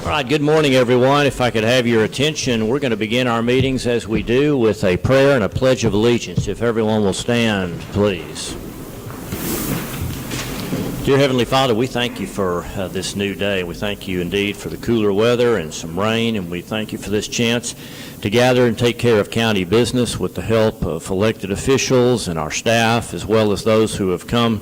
All right, good morning, everyone. If I could have your attention, we're going to begin our meetings as we do with a prayer and a pledge of allegiance. If everyone will stand, please. Dear Heavenly Father, we thank you for this new day. We thank you indeed for the cooler weather and some rain, and we thank you for this chance to gather and take care of county business with the help of elected officials and our staff, as well as those who have come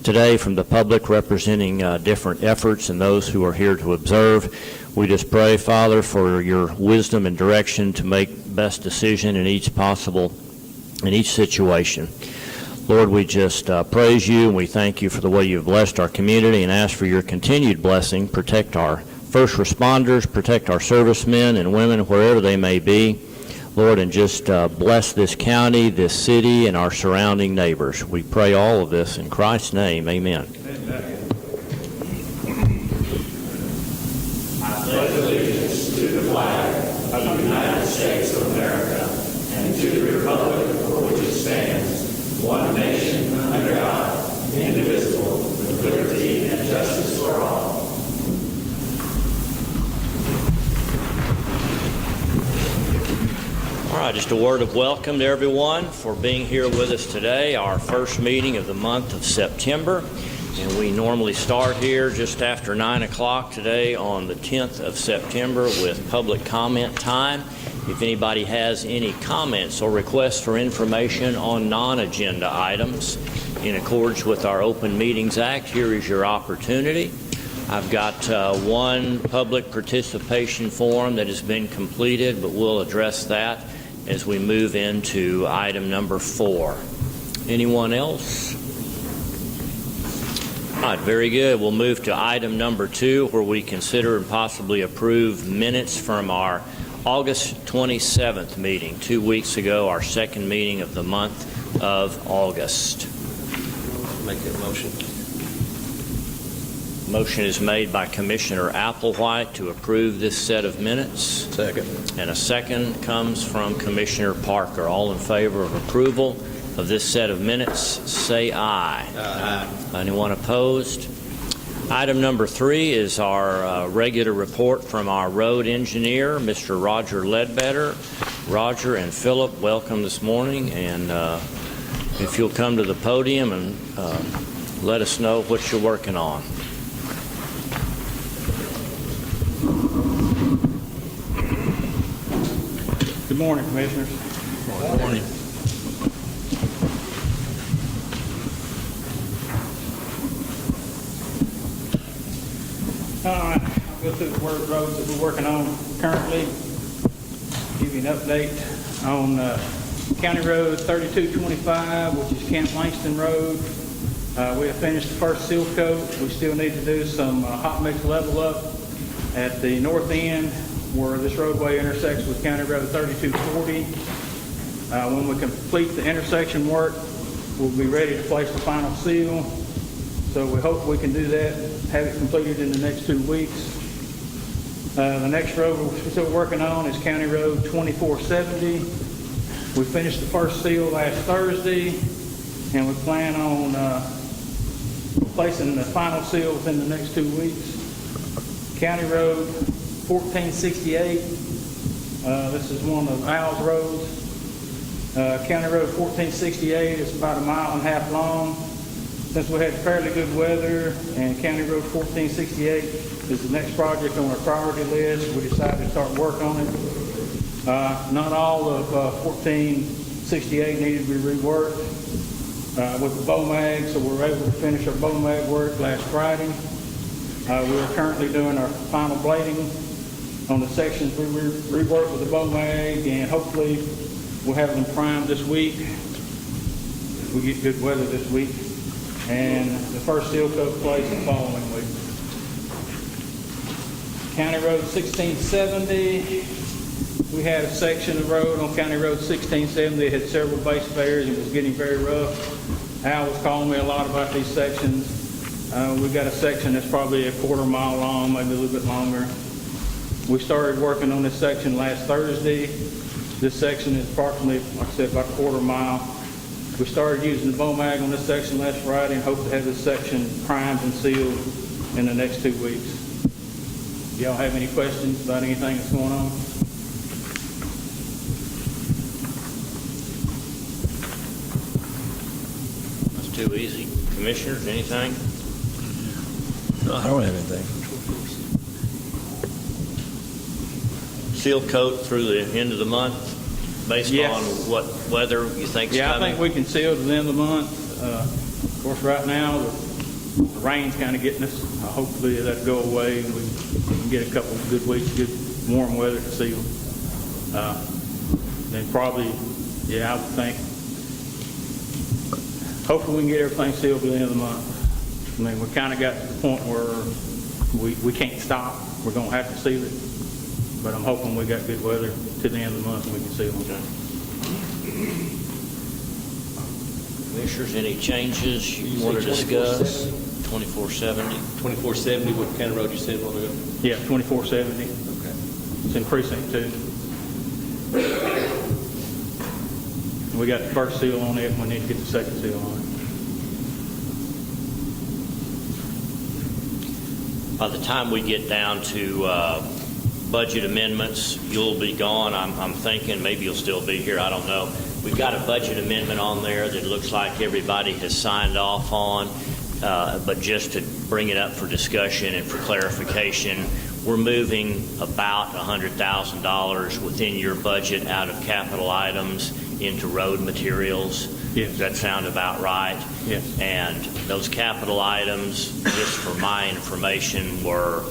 today from the public representing different efforts and those who are here to observe. We just pray, Father, for your wisdom and direction to make best decision in each situation. Lord, we just praise you and we thank you for the way you've blessed our community and ask for your continued blessing. Protect our first responders, protect our servicemen and women wherever they may be. Lord, and just bless this county, this city, and our surrounding neighbors. We pray all of this in Christ's name. Amen. I pledge allegiance to the flag of the United States of America and to the republic for which it stands, one nation under God, indivisible, with liberty and justice for all. All right, just a word of welcome to everyone for being here with us today, our first meeting of the month of September. And we normally start here just after 9 o'clock today on the 10th of September with public comment time. If anybody has any comments or requests for information on non-agenda items in accordance with our Open Meetings Act, here is your opportunity. I've got one public participation form that has been completed, but we'll address that as we move into item number 4. Anyone else? All right, very good. We'll move to item number 2, where we consider and possibly approve minutes from our August 27th meeting, 2 weeks ago, our second meeting of the month of August. Make that motion. Motion is made by Commissioner Applewhite to approve this set of minutes. Second. And a second comes from Commissioner Parker. All in favor of approval of this set of minutes, say aye. Aye. Anyone opposed? Item number 3 is our regular report from our road engineer, Mr. Roger Ledbetter. Roger and Philip, welcome this morning. And if you'll come to the podium and let us know what you're working on. Good morning, Commissioners. Good morning. All right, I'll go through the roads that we're working on currently. Give you an update on County Road 3225, which is Camp Langston Road. We have finished the first seal coat. We still need to do some hot mix level up at the north end where this roadway intersects with County Road 3240. When we complete the intersection work, we'll be ready to place the final seal. So we hope we can do that, have it completed in the next 2 weeks. The next road we're still working on is County Road 2470. We finished the first seal last Thursday, and we plan on placing the final seal within the next 2 weeks. County Road 1468. This is one of Al's roads. County Road 1468 is about 1.5 miles long. Since we had fairly good weather and County Road 1468 is the next project on our priority list, we decided to start work on it. Not all of 1468 needed to be reworked with the BOMAG, so we were able to finish our BOMAG work last Friday. We are currently doing our final blading on the sections we reworked with the BOMAG, and hopefully we'll have them primed this week. We get good weather this week, and the first seal coat place the following week. County Road 1670. We had a section of road on County Road 1670 that had several base failures and was getting very rough. Al was calling me a lot about these sections. We've got a section that's probably 1/4 mile long, maybe a little bit longer. We started working on this section last Thursday. This section is approximately, like I said, about 1/4 mile. We started using the BOMAG on this section last Friday and hope to have this section primed and sealed in the next 2 weeks. Y'all have any questions about anything that's going on? That's too easy. Commissioners, anything? No, I don't have anything. Seal coat through the end of the month, based Yes. on what weather you think's Yeah, I coming? think we can seal to the end of the month. Of course, right now, the rain's kind of getting us. Hopefully that'll go away and we can get a couple of good weeks, good warm weather to seal. Then probably, yeah, I would think, hopefully we can get everything sealed to the end of the month. I mean, we kind of got to the point where we can't stop. We're going to have to seal it. But I'm hoping we got good weather to the end of the month and we can seal them. Commissioners, any changes you want to discuss? 2470. 2470, what kind of road you said a while ago? Yeah, 2470. Okay. It's in precinct 2. We got the first seal on it, and we need to get the second seal on it. By the time we get down to budget amendments, you'll be gone. I'm thinking maybe you'll still be here. I don't know. We've got a budget amendment on there that looks like everybody has signed off on, but just to bring it up for discussion and for clarification, we're moving about $100,000 within your budget out of capital items into road materials. Yes. Does that sound about right? Yes. And those capital items, just for my information, were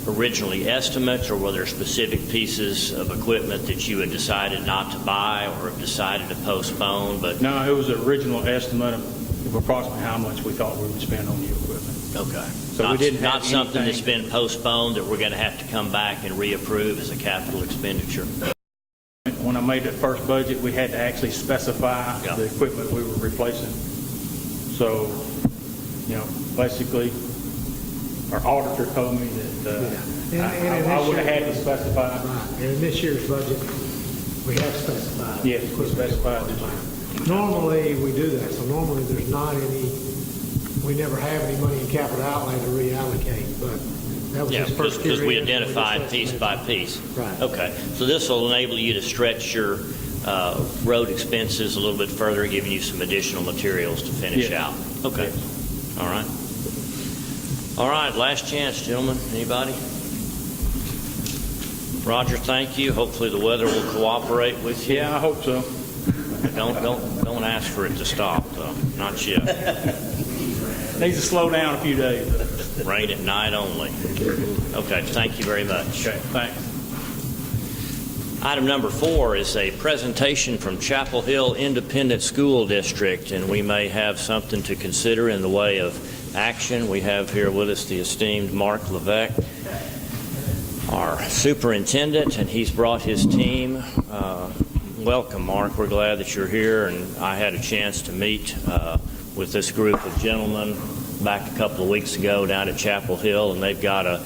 originally estimates, or were there specific pieces of equipment that you had decided not to buy or have decided to postpone? But No, it was an original estimate of approximately how much we thought we would spend on new equipment. okay, So we didn't have not something that's anything- been postponed that we're going to have to come back and reapprove as a capital expenditure. When I made that first budget, we had to actually specify Yeah. the equipment we were replacing. So, basically, our auditor told me that And I would have had to specify. Right, and in this year's budget, we have specified. Yes, we specified this year. Normally, we do that, so normally there's not any, we never have any money in capital outlay to reallocate, but that was Yeah, his first year. because we in, so identified just piece by estimated. piece. Right. Okay, so this will enable you to stretch your road expenses a little bit further, giving you some additional materials to finish Yes. out. Okay, Yes. all right. All right, last chance, gentlemen. Anybody? Roger, thank you. Hopefully the weather will cooperate with you. Yeah, I hope so. Don't ask for it to stop, though. Not yet. Needs to slow down a few days. Rain at night only. Okay, thank you very much. Okay, thanks. Item number 4 is a presentation from Chapel Hill Independent School District, and we may have something to consider in the way of action. We have here with us the esteemed Mark Levesque, our superintendent, and he's brought his team. Welcome, Mark. We're glad that you're here, and I had a chance to meet with this group of gentlemen back a couple of weeks ago down at Chapel Hill, and they've got a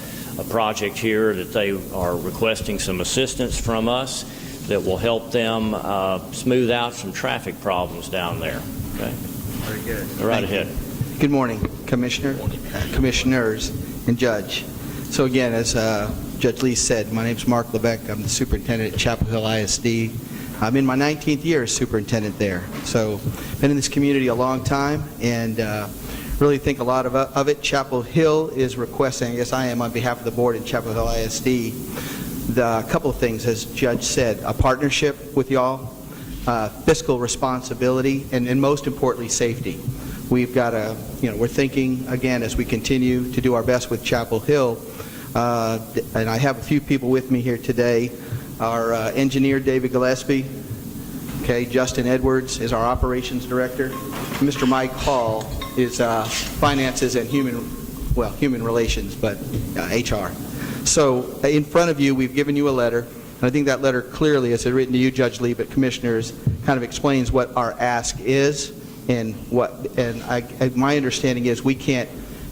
project here that they are requesting some assistance from us that will help them smooth out some traffic problems down there. Okay? Very good. Go right ahead. Good morning, Commissioner, Commissioners, and Judge. So again, as Judge Lee said, my name is Mark Levesque. I'm the superintendent at Chapel Hill ISD. I'm in my 19th year as superintendent there. So been in this community a long time, and really think a lot of it. Chapel Hill is requesting, I guess I am on behalf of the board in Chapel Hill ISD, a couple of things, as Judge said, a partnership with y'all, fiscal responsibility, and most importantly, safety. We've got we're thinking, again, as we continue to do our best with Chapel Hill, and I have a few people with me here today. Our engineer, David Gillespie, okay, Justin Edwards is our operations director. Mr. Mike Hall is finances and human relations, but HR. So in front of you, we've given you a letter, and I think that letter clearly, as it's written to you, Judge Lee, but commissioners, kind of explains what our ask is, and my understanding is we can't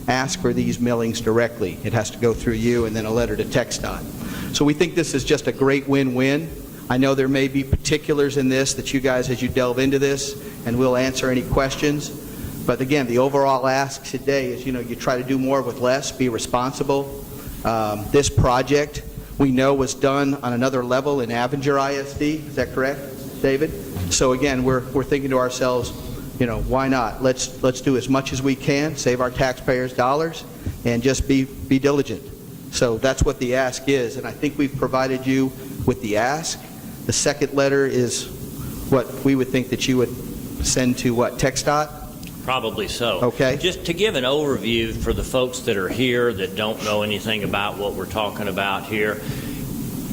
ask for these millings directly. It has to go through you and then a letter to TxDOT. So we think this is just a great win-win. I know there may be particulars in this that you guys, as you delve into this, and we'll answer any questions. But again, the overall ask today is, you try to do more with less, be responsible, This project, we know, was done on another level in Avenger ISD. Is that correct, David? So again, we're thinking to ourselves, you know, why not? Let's do as much as we can, save our taxpayers' dollars, and just be diligent. So that's what the ask is, and I think we've provided you with the ask. The second letter is what we would think that you would send to what, TxDOT? Probably so. Okay. Just to give an overview for the folks that are here that don't know anything about what we're talking about here,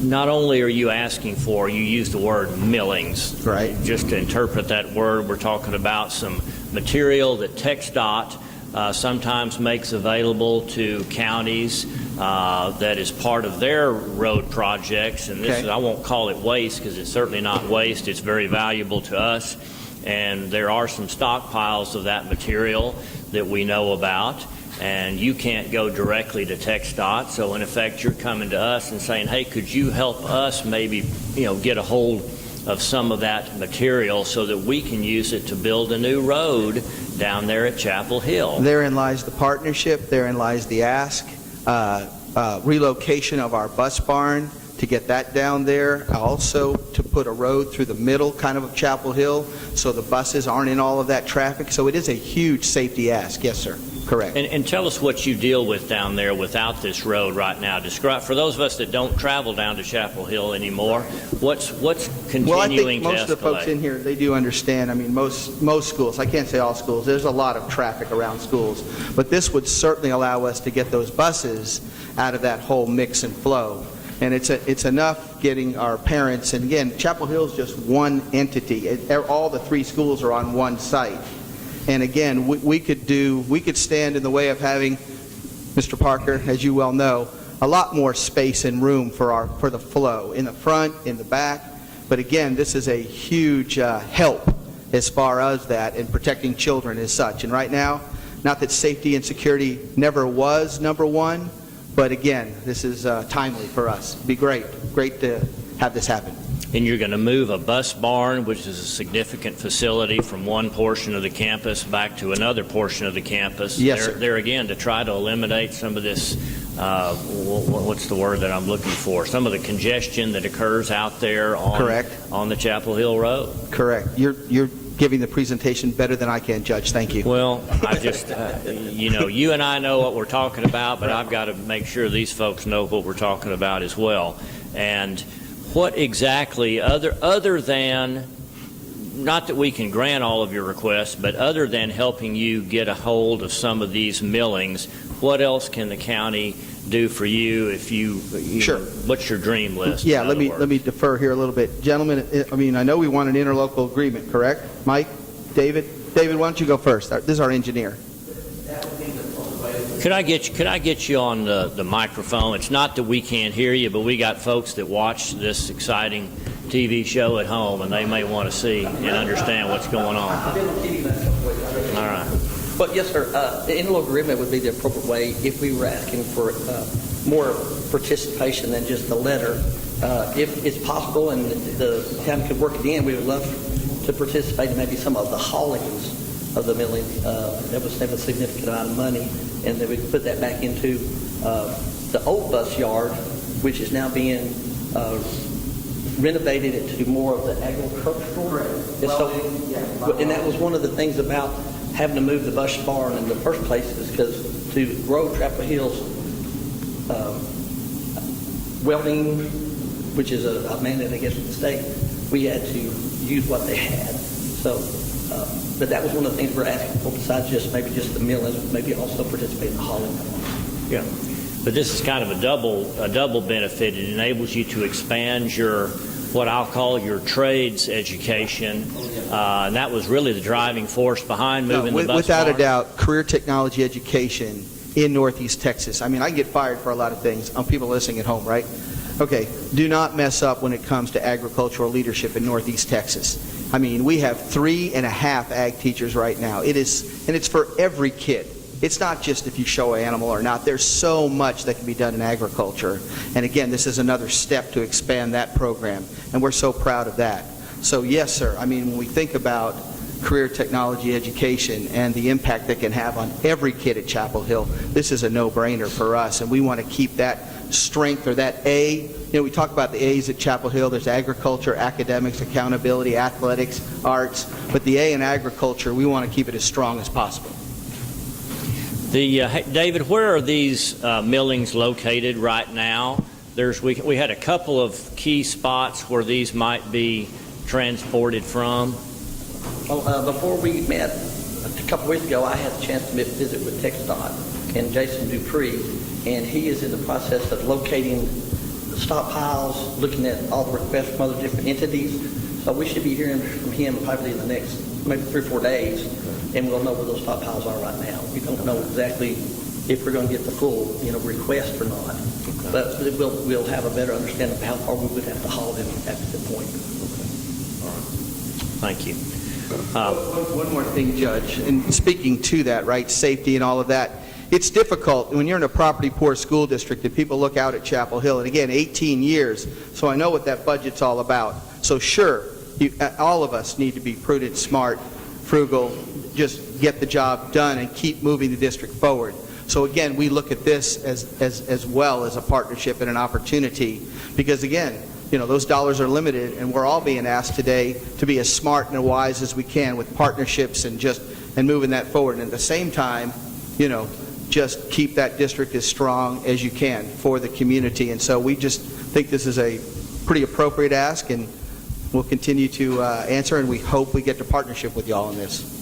not only are you asking for, you use the word millings. Right. Just to interpret that word, we're talking about some material that TxDOT sometimes makes available to counties that is part of their road projects. And this is, I won't call it waste because it's certainly not waste. It's very valuable to us. And there are some stockpiles of that material that we know about, and you can't go directly to TxDOT. So in effect, you're coming to us and saying, hey, could you help us maybe, you know, get a hold of some of that material so that we can use it to build a new road down there at Chapel Hill? Therein lies the partnership. Therein lies the ask. Relocation of our bus barn to get that down there. Also to put a road through the middle kind of Chapel Hill so the buses aren't in all of that traffic. So it is a huge safety ask. Yes, sir. Correct. And tell us what you deal with down there without this road right now. Describe, for those of us that don't travel down to Chapel Hill anymore, what's continuing well, I think to most escalate? of the folks in here, they do understand. I mean, most schools, I can't say all schools, there's a lot of traffic around schools. But this would certainly allow us to get those buses out of that whole mix and flow. And it's enough getting our parents, and again, Chapel Hill is just one entity. All the three schools are on one site. And again, we could stand in the way of having, Mr. Parker, as you well know, a lot more space and room for the flow in the front, in the back. But again, this is a huge help as far as that and protecting children as such. And right now, not that safety and security never was number one, but again, this is timely for us. It'd be great to have this happen. And you're going to move a bus barn, which is a significant facility, from one portion of the campus back to another portion of the campus. Yes, sir. There again, to try to eliminate some of this, what's the word that I'm looking for? Some of the congestion that occurs out there on, Correct. on the Chapel Hill Road. Correct. You're giving the presentation better than I can, Judge. Thank you. Well, I just, you know, you and I know what we're talking about, but I've got to make sure these folks know what we're talking about as well. And what exactly, other than, not that we can grant all of your requests, but other than helping you get a hold of some of these millings, what else can the county do for you if you Sure. What's your dream list? Yeah, in let other me words? defer here a little bit. Gentlemen, I mean, I know we want an interlocal agreement, correct? Mike? David? David, why don't you go first? This is our engineer. Could I get you on the microphone? It's not that we can't hear you, but we got folks that watch this exciting TV show at home, and they may want to see and understand what's going on. All right. But yes, sir, the interlocal agreement would be the appropriate way if we were asking for more participation than just the letter. If it's possible and the county could work it in, we would love to participate in maybe some of the haulings of the milling. That would save a significant amount of money, and then we could put that back into the old bus yard, which is now being renovated into more of the agricultural. And that was one of the things about having to move the bus barn in the first place, is because to grow Chapel Hill's welding, which is a mandate, I guess, from the state, we had to use what they had. So, but that was one of the things we're asking for, besides just maybe just the milling, maybe also participate in the hauling. Yeah. But this is kind of a double benefit. It enables you to expand your, what I'll call your trades education, and that was really the driving force behind moving the bus Without barn. a doubt, career technology education in Northeast Texas. I mean, I can get fired for a lot of things. People listening at home, right? Okay, do not mess up when it comes to agricultural leadership in Northeast Texas. I mean, we have 3.5 ag teachers right now. It is, and it's for every kid. It's not just if you show an animal or not. There's so much that can be done in agriculture. And again, this is another step to expand that program, and we're so proud of that. So yes, sir, I mean, when we think about career technology education and the impact that can have on every kid at Chapel Hill, this is a no-brainer for us, and we want to keep that strength, or that A. You know, we talk about the A's at Chapel Hill. There's agriculture, academics, accountability, athletics, arts, but the A in agriculture, we want to keep it as strong as possible. David, where are these millings located right now? We had a couple of key spots where these might be transported from. Well, before we met a couple weeks ago, I had a chance to visit with TxDOT and Jason Dupree, and he is in the process of locating the stockpiles, looking at all the requests from other different entities. So we should be hearing from him probably in the next maybe 3 or 4 days, and we'll know where those stockpiles are right now. We don't know exactly if we're going to get the full, request or not, but we'll have a better understanding of how far we would have to haul them at that point. All right. Thank you. One more thing, Judge, and speaking to that, right, safety and all of that, it's difficult when you're in a property-poor school district and people look out at Chapel Hill, and again, 18 years, so I know what that budget's all about. So sure, all of us need to be prudent, smart, frugal, just get the job done and keep moving the district forward. So again, we look at this as well as a partnership and an opportunity, because again, those dollars are limited, and we're all being asked today to be as smart and wise as we can with partnerships and moving that forward. And at the same time, just keep that district as strong as you can for the community. And so we just think this is a pretty appropriate ask, and we'll continue to answer, and we hope we get to partnership with you all on this.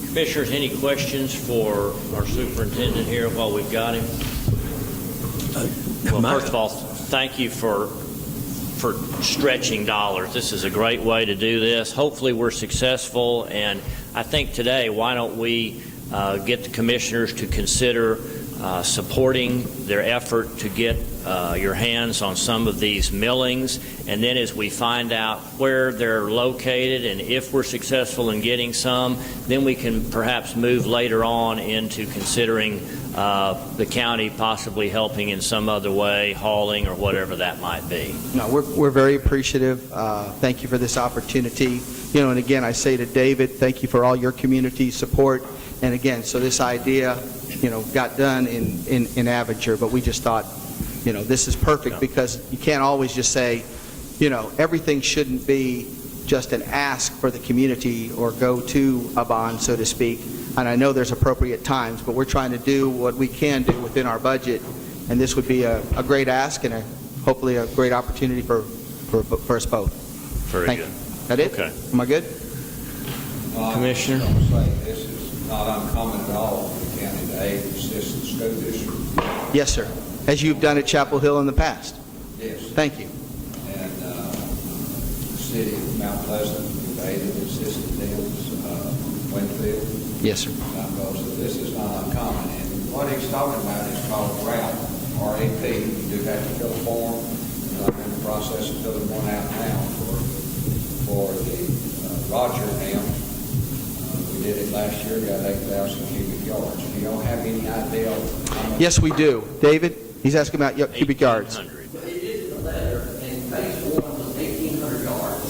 Commissioners, any questions for our superintendent here while we've got him? Well, first of all, thank you for stretching dollars. This is a great way to do this. Hopefully we're successful, and I think today, why don't we get the commissioners to consider supporting their effort to get your hands on some of these millings, and then as we find out where they're located and if we're successful in getting some, then we can perhaps move later on into considering the county possibly helping in some other way, hauling or whatever that might be. No, we're very appreciative. Thank you for this opportunity. And again, I say to David, thank you for all your community support. And again, so this idea, got done in Avature, but we just thought, this is perfect, because you can't always just say, everything shouldn't be just an ask for the community or go to a bond, so to speak. And I know there's appropriate times, but we're trying to do what we can do within our budget, and this would be a great ask and hopefully a great opportunity for us both. Very good. That it? Okay. Am I good? Commissioner? I was going to say, this is not uncommon at all for the county to aid and assist the school district. Yes, sir. As you've done at Chapel Hill in the past. Yes. Thank you. And the city of Mount Pleasant, we've aided and assisted them, Winfield. Yes, sir. So this is not uncommon. And what he's talking about is called RAP, R-A-P. You do have to fill a form. And I'm in the process of filling one out now for the Roger Dam. We did it last year, got 8,000 cubic yards. Do you have any idea? Yes, we do. David, he's asking about cubic yards. 1,800. But it is in the letter, and phase 1 was 1,800 yards.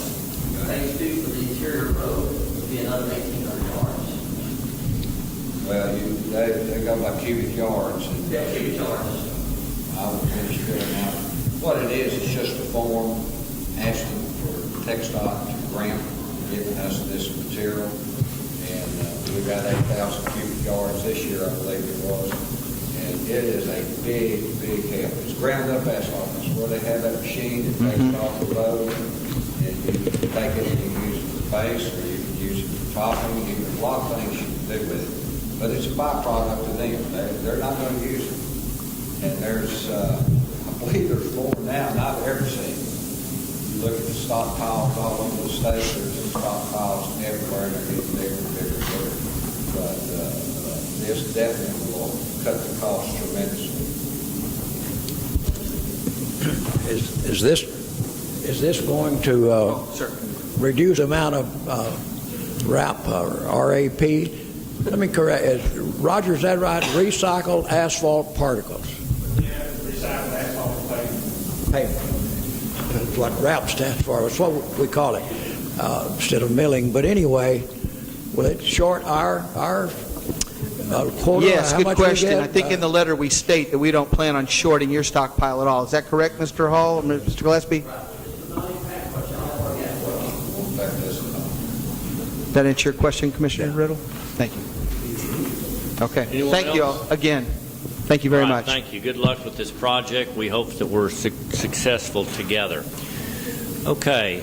Phase 2 for the interior road would be another 1,800 yards. Well, they go by cubic yards. And Cubic yards. I will finish filling out. What it is just a form asking for TxDOT to grant giving us this material. And we got 8,000 cubic yards this year, I believe it was. And it is a big, big help. It's ground up asphalt. It's where they have that machine that takes it off the road. And you can take it and you can use it for base, or you can use it for topping. There's a lot of things you can do with it. But it's a byproduct to them. They're not going to use it. And there's, I believe there's more now than I've ever seen. You look at the stockpiles all over the state, there's stockpiles everywhere, and they're getting bigger and bigger and bigger. But this definitely will cut the cost tremendously. Is this going to reduce the amount of RAP or RAP? Let me correct. Roger, is that right? Recycled asphalt particles. Yeah, recycled asphalt pavement. Pavement. That's what RAP stands for. That's what we call it instead of milling. But anyway, will it short our quota? Yes, How good much we question. get? I think in the letter we state that we don't plan on shorting your stockpile at all. Is that correct, Mr. Hall, or Mr. Gillespie? That answer your question, Commissioner Riddle? Thank you. Okay. Anyone Thank you else? all. Again, thank you very All right, much. Thank you. Good luck with this project. We hope that we're successful together. Okay,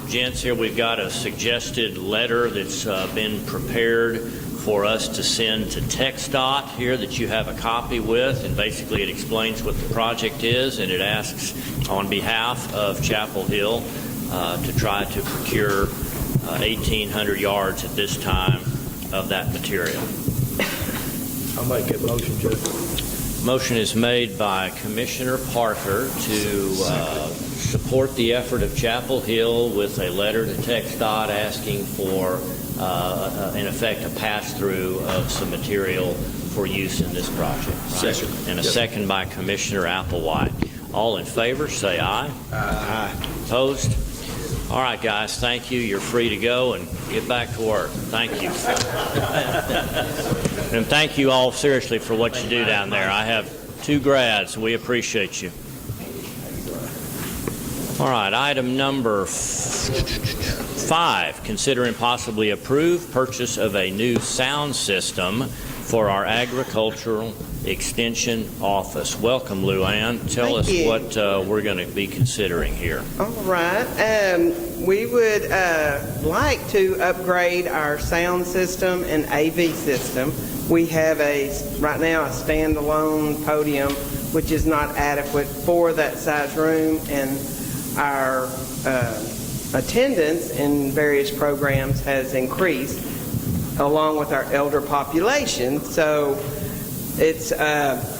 gents, here we've got a suggested letter that's been prepared for us to send to TxDOT here that you have a copy with, and basically it explains what the project is, and it asks on behalf of Chapel Hill to try to procure 1,800 yards at this time of that material. I'll make that motion, Judge. Motion is made by Commissioner Parker to support the effort of Chapel Hill with a letter to TxDOT asking for, in effect, a pass-through of some material for use in this project. Right? Second. And a second by Commissioner Applewhite. All in favor, say aye. Aye. Opposed? All right, guys, thank you. You're free to go and get back to work. Thank you. And thank you all seriously for what you do down there. I have 2 grads. We appreciate you. All right, item number 5, consider and possibly approve purchase of a new sound system for our agricultural extension office. Welcome, Luann. Tell us what we're going to be considering here. All right. We would like to upgrade our sound system and AV system. We have right now a standalone podium, which is not adequate for that size room, and our attendance in various programs has increased along with our elder population. So it's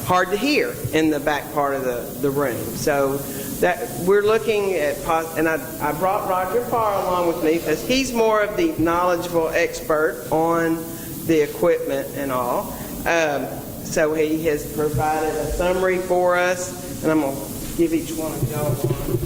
hard to hear in the back part of the room. So that we're looking at, and I brought Roger Farr along with me because he's more of the knowledgeable expert on the equipment and all. So he has provided a summary for us, and I'm going to give each one of y'all one.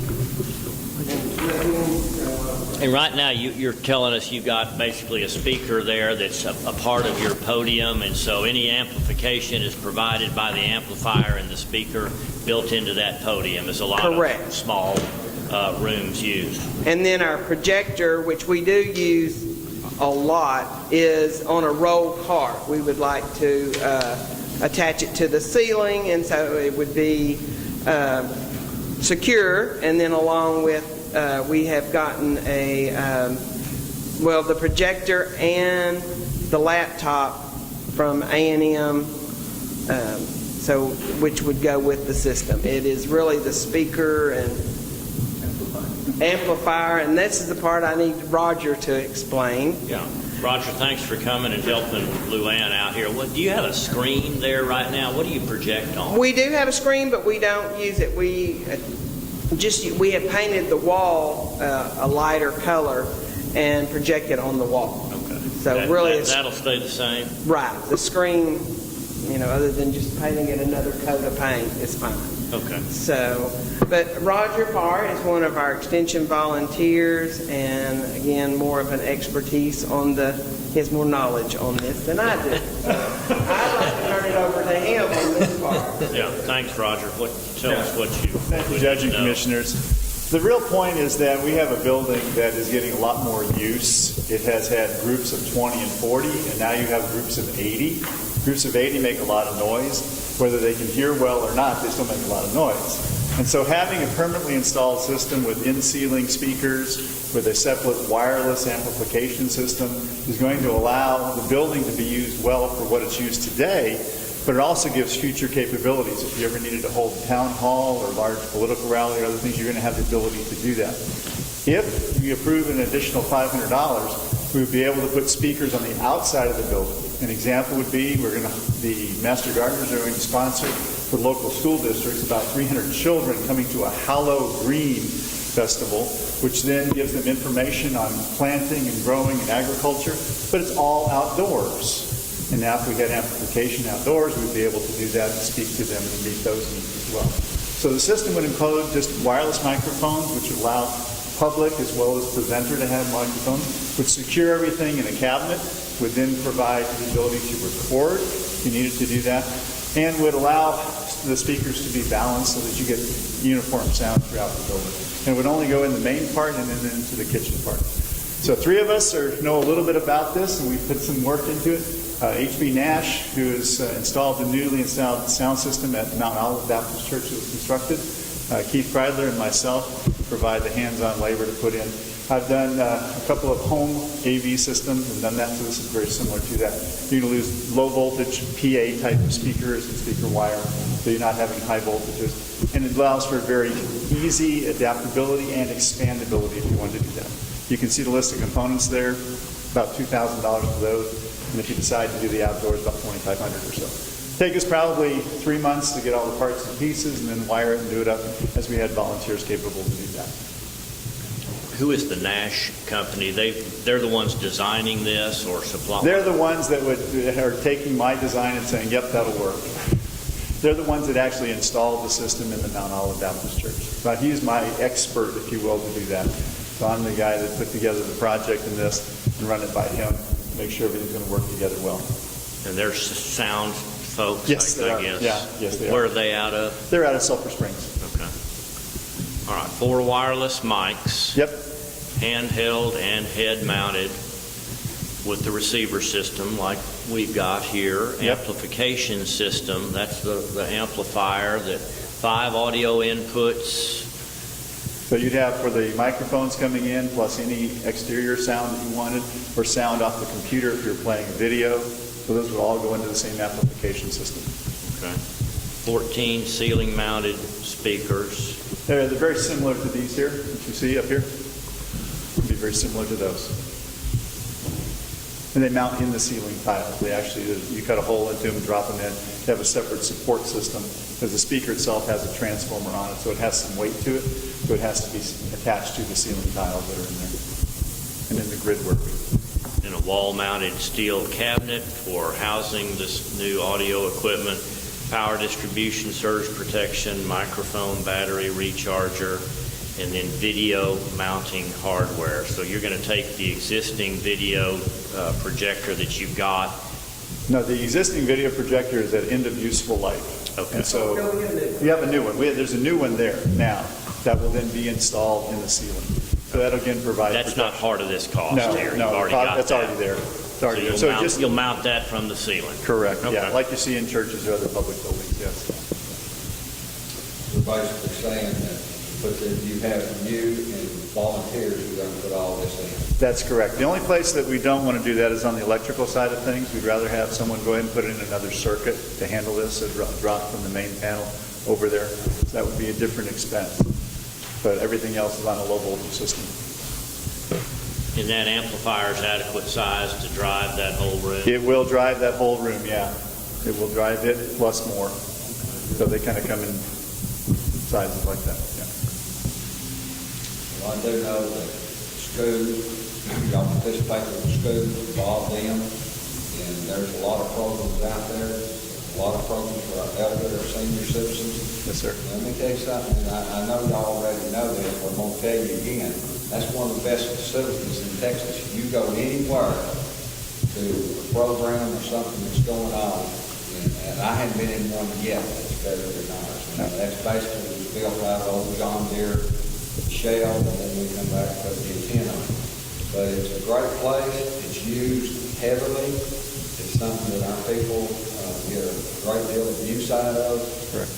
And right now, you're telling us you've got basically a speaker there that's a part of your podium, and so any amplification is provided by the amplifier and the speaker built into that podium, as a lot Correct. of small rooms use. And then our projector, which we do use a lot, is on a roll cart. We would like to attach it to the ceiling, and so it would be secure, and then along with we have gotten the projector and the laptop from A&M, which would go with the system. It is really the speaker and amplifier, and this is the part I need Roger to explain. Yeah. Roger, thanks for coming and helping Luann out here. Do you have a screen there right now? What do you project on? We do have a screen, but we don't use it. We have painted the wall a lighter color and project it on the wall. Okay. So that'll stay the same? Right. The screen, other than just painting it another coat of paint, is fine. Okay. So, but Roger Parr is one of our extension volunteers, and again, more of an expertise he has more knowledge on this than I do. So I'd like to turn it over to him on this part. Yeah, thanks, Roger. Tell us what you Thank you, Judge and Commissioners. The real point is that we have a building that is getting a lot more use. It has had groups of 20 and 40, and now you have groups of 80. Groups of 80 make a lot of noise. Whether they can hear well or not, they still make a lot of noise. And so having a permanently installed system with in-ceiling speakers with a separate wireless amplification system is going to allow the building to be used well for what it's used today, but it also gives future capabilities. If you ever needed to hold a town hall or a large political rally or other things, you're going to have the ability to do that. If we approve an additional $500, we would be able to put speakers on the outside of the building. An example would be the Master Gardeners are going to sponsor for local school districts about 300 children coming to a Hallow Green Festival, which then gives them information on planting and growing and agriculture, but it's all outdoors. And now if we had amplification outdoors, we'd be able to do that and speak to them and meet those needs as well. So the system would include just wireless microphones, which would allow public as well as presenter to have microphone, would secure everything in a cabinet, would then provide the ability to record if you needed to do that, and would allow the speakers to be balanced so that you get uniform sound throughout the building. And it would only go in the main part and then into the kitchen part. So 3 of us know a little bit about this, and we put some work into it. H.B. Nash, who has installed the newly installed sound system at Mount Olive Baptist Church that was constructed. Keith Kreidler and myself provide the hands-on labor to put in. I've done a couple of home AV systems and done that, so this is very similar to that. You're going to lose low voltage PA type of speakers and speaker wire, so you're not having high voltages. And it allows for very easy adaptability and expandability if you want to do that. You can see the list of components there, about $2,000 for those. And if you decide to do the outdoors, about $2,500 or so. Take us probably 3 months to get all the parts and pieces and then wire it and do it up, as we had volunteers capable to do that. Who is the Nash company? They're the ones designing this or supplying? They're the ones that are taking my design and saying, yep, that'll work. They're the ones that actually installed the system in the Mount Olive Baptist Church. So he's my expert, if you will, to do that. So I'm the guy that put together the project in this and run it by him to make sure everything's going to work together well. And there's sound folks, Yes, I they are. guess. Yeah, yes, they are. Where are they out of? They're out of Sulphur Springs. Okay. All right, 4 wireless mics. Yep. Handheld and head-mounted with the receiver system like we've got here. Yep. Amplification system, that's the amplifier, that 5 audio inputs. So you'd have for the microphones coming in, plus any exterior sound that you wanted, or sound off the computer if you're playing a video. So those would all go into the same amplification system. Okay. 14 ceiling-mounted speakers. They're very similar to these here, that you see up here. Would be very similar to those. And they mount in the ceiling tiles. They actually, you cut a hole into them, drop them in. They have a separate support system because the speaker itself has a transformer on it, so it has some weight to it. So it has to be attached to the ceiling tiles that are in there and in the grid work. And a wall-mounted steel cabinet for housing this new audio equipment. Power distribution, surge protection, microphone, battery recharger, and then video mounting hardware. So you're going to take the existing video projector that you've got. No, the existing video projector is at end of useful life. Okay. And so you have a new one. There's a new one there now that will then be installed in the ceiling. So that'll again provide That's not part of this cost No, here. no, You've already got that's that. already there. It's already there. So So you'll mount that from the ceiling. correct, Okay. yeah, like you see in churches or other public buildings, yes. We're basically saying that you have you and volunteers who are going to put all this in. That's correct. The only place that we don't want to do that is on the electrical side of things. We'd rather have someone go ahead and put in another circuit to handle this, a drop from the main panel over there. So that would be a different expense. But everything else is on a low voltage system. And that amplifier's adequate size to drive that whole room? It will drive that whole room, yeah. It will drive it plus more. So they kind of come in sizes like that, yeah. Well, I do know that school, y'all participate with the school, involve them, and there's a lot of programs out there, a lot of programs for our elder or senior citizens. Yes, sir. Let me tell you something, and I know y'all already know this, but I'm going to tell you again, that's one of the best facilities in Texas. You go anywhere to a program or something that's going on, and I haven't been in one yet that's better than ours. And that's basically built out of old John Deere shell, and then we come back and put the antenna on it. But it's a great place. It's used heavily. It's something that our people get a great deal of use out of. Correct.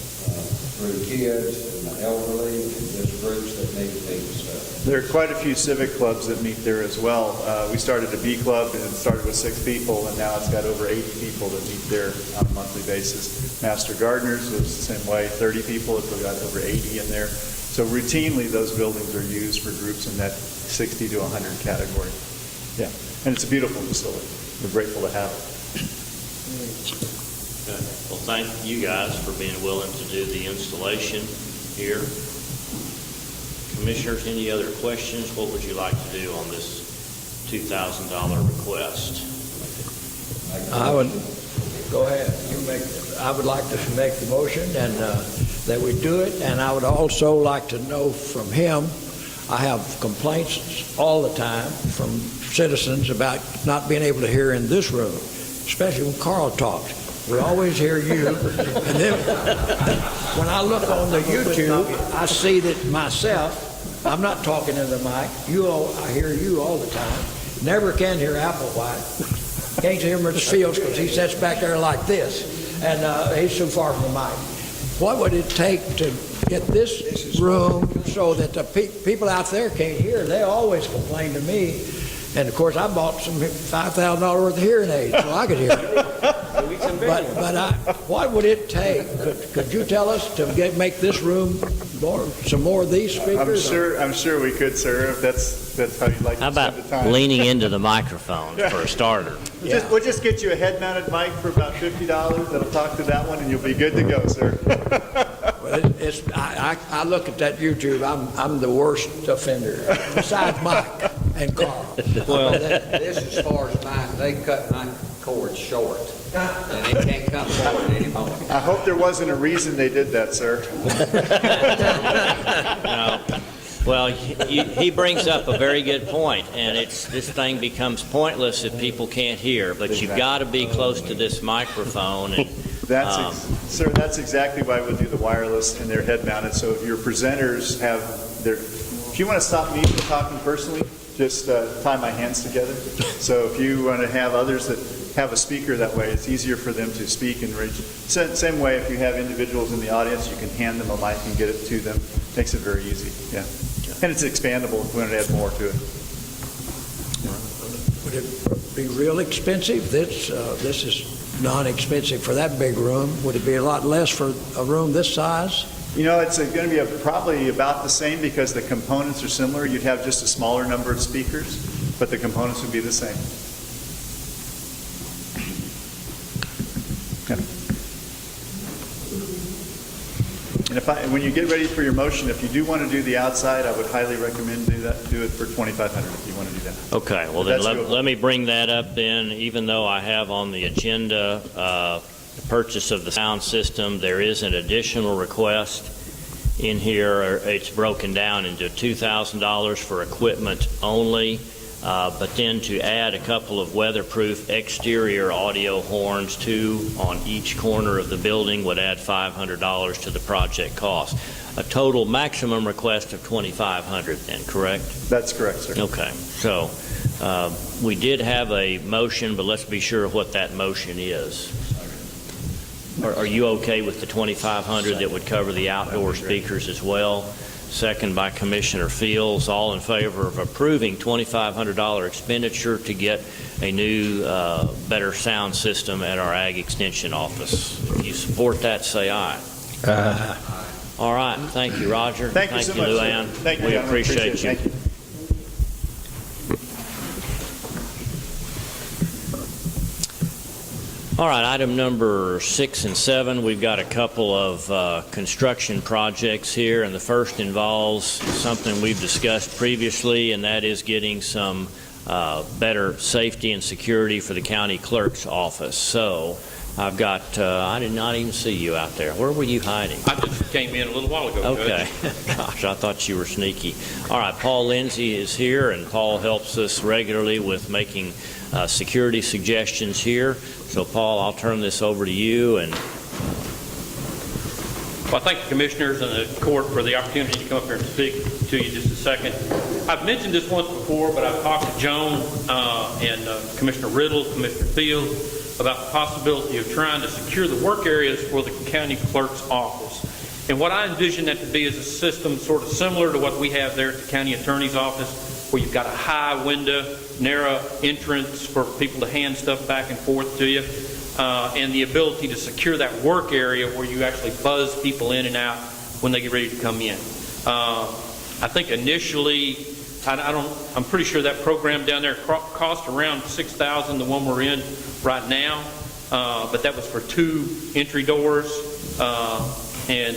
Through kids and the elderly and just groups that need stuff. There are quite a few civic clubs that meet there as well. We started a B club and it started with 6 people, and now it's got over 80 people that meet there on a monthly basis. Master Gardeners was the same way, 30 people. It's got over 80 in there. So routinely, those buildings are used for groups in that 60 to 100 category. Yeah, and it's a beautiful facility. We're grateful to have it. Okay. Well, thank you guys for being willing to do the installation here. Commissioners, any other questions? What would you like to do on this $2,000 request? I would, go ahead, I would like to make the motion and that we do it, and I would also like to know from him I have complaints all the time from citizens about not being able to hear in this room, especially when Carl talks. We always hear you. And then when I look on the YouTube, I see that myself, I'm not talking in the mic. I hear you all the time. Never can hear Applewhite. Can't hear Mr. Fields because he sits back there like this, and he's so far from the mic. What would it take to get this room so that the people out there can't hear? They always complain to me. And, of course, I bought some $5,000 worth of hearing aids so I could hear it. What would it take? Could you tell us to make this room some more of these speakers? I'm sure we could, sir, if that's how you'd like How to spend the about time. leaning into the microphone for a starter? We'll just get you a head-mounted mic for about $50. That'll talk to that one, and you'll be good to go, sir. I look at that YouTube. I'm the worst offender, besides Mike and Carl. Well, this is as far as mine. They cut my cord short, and it can't come forward anymore. I hope there wasn't a reason they did that, sir. No. Well, he brings up a very good point, and this thing becomes pointless if people can't hear. But you've got to be close to this microphone. And, Sir, that's exactly why we do the wireless and they're head-mounted. So if your presenters have if you want to stop me from talking personally, just tie my hands together. So if you want to have others that have a speaker that way, it's easier for them to speak and reach. Same way, if you have individuals in the audience, you can hand them a mic and get it to them. Makes it very easy. Yeah. And it's expandable if we want to add more to it. Would it be real expensive? This is non-expensive for that big room. Would it be a lot less for a room this size? You know, it's going to be probably about the same because the components are similar. You'd have just a smaller number of speakers, but the components would be the same. Okay. And when you get ready for your motion, if you do want to do the outside, I would highly recommend do it for $2,500 if you want to do that. okay, well then let me bring that up then. Even though I have on the agenda the purchase of the sound system, there is an additional request in here. It's broken down into $2,000 for equipment only, but then to add a couple of weatherproof exterior audio horns, 2 on each corner of the building, would add $500 to the project cost. A total maximum request of $2,500 then, correct? That's correct, sir. Okay, so we did have a motion, but let's be sure what that motion is. Are you okay with the $2,500 that would cover the outdoor speakers as well? Second by Commissioner Fields. All in favor of approving $2,500 expenditure to get a new, better sound system at our Ag Extension office. If you support that, say aye. All right. Thank you, Roger. Thank you so much, Lou sir. Ann. Thank you, We gentlemen. appreciate you. Thank you. All right, item number 6 and 7, we've got a couple of construction projects here, and the first involves something we've discussed previously, and that is getting some better safety and security for the county clerk's office. So I've got, I did not even see you out there. Where were you hiding? I just came in a little while ago, Okay. Gosh, I thought you were sneaky. All right, Paul Lindsay is here, and Paul helps us regularly with making security suggestions here. So, Paul, I'll turn this over to you. And Well, I thank the commissioners and the court for the opportunity to come up here and speak to you just a second. I've mentioned this once before, but I've talked to Joan and Commissioner Riddle, Commissioner Fields, about the possibility of trying to secure the work areas for the county clerk's office. And what I envision that to be is a system sort of similar to what we have there at the county attorney's office, where you've got a high window, narrow entrance for people to hand stuff back and forth to you, and the ability to secure that work area where you actually buzz people in and out when they get ready to come in. I think initially, I'm pretty sure that program down there cost around $6,000, the one we're in right now, but that was for 2 entry doors and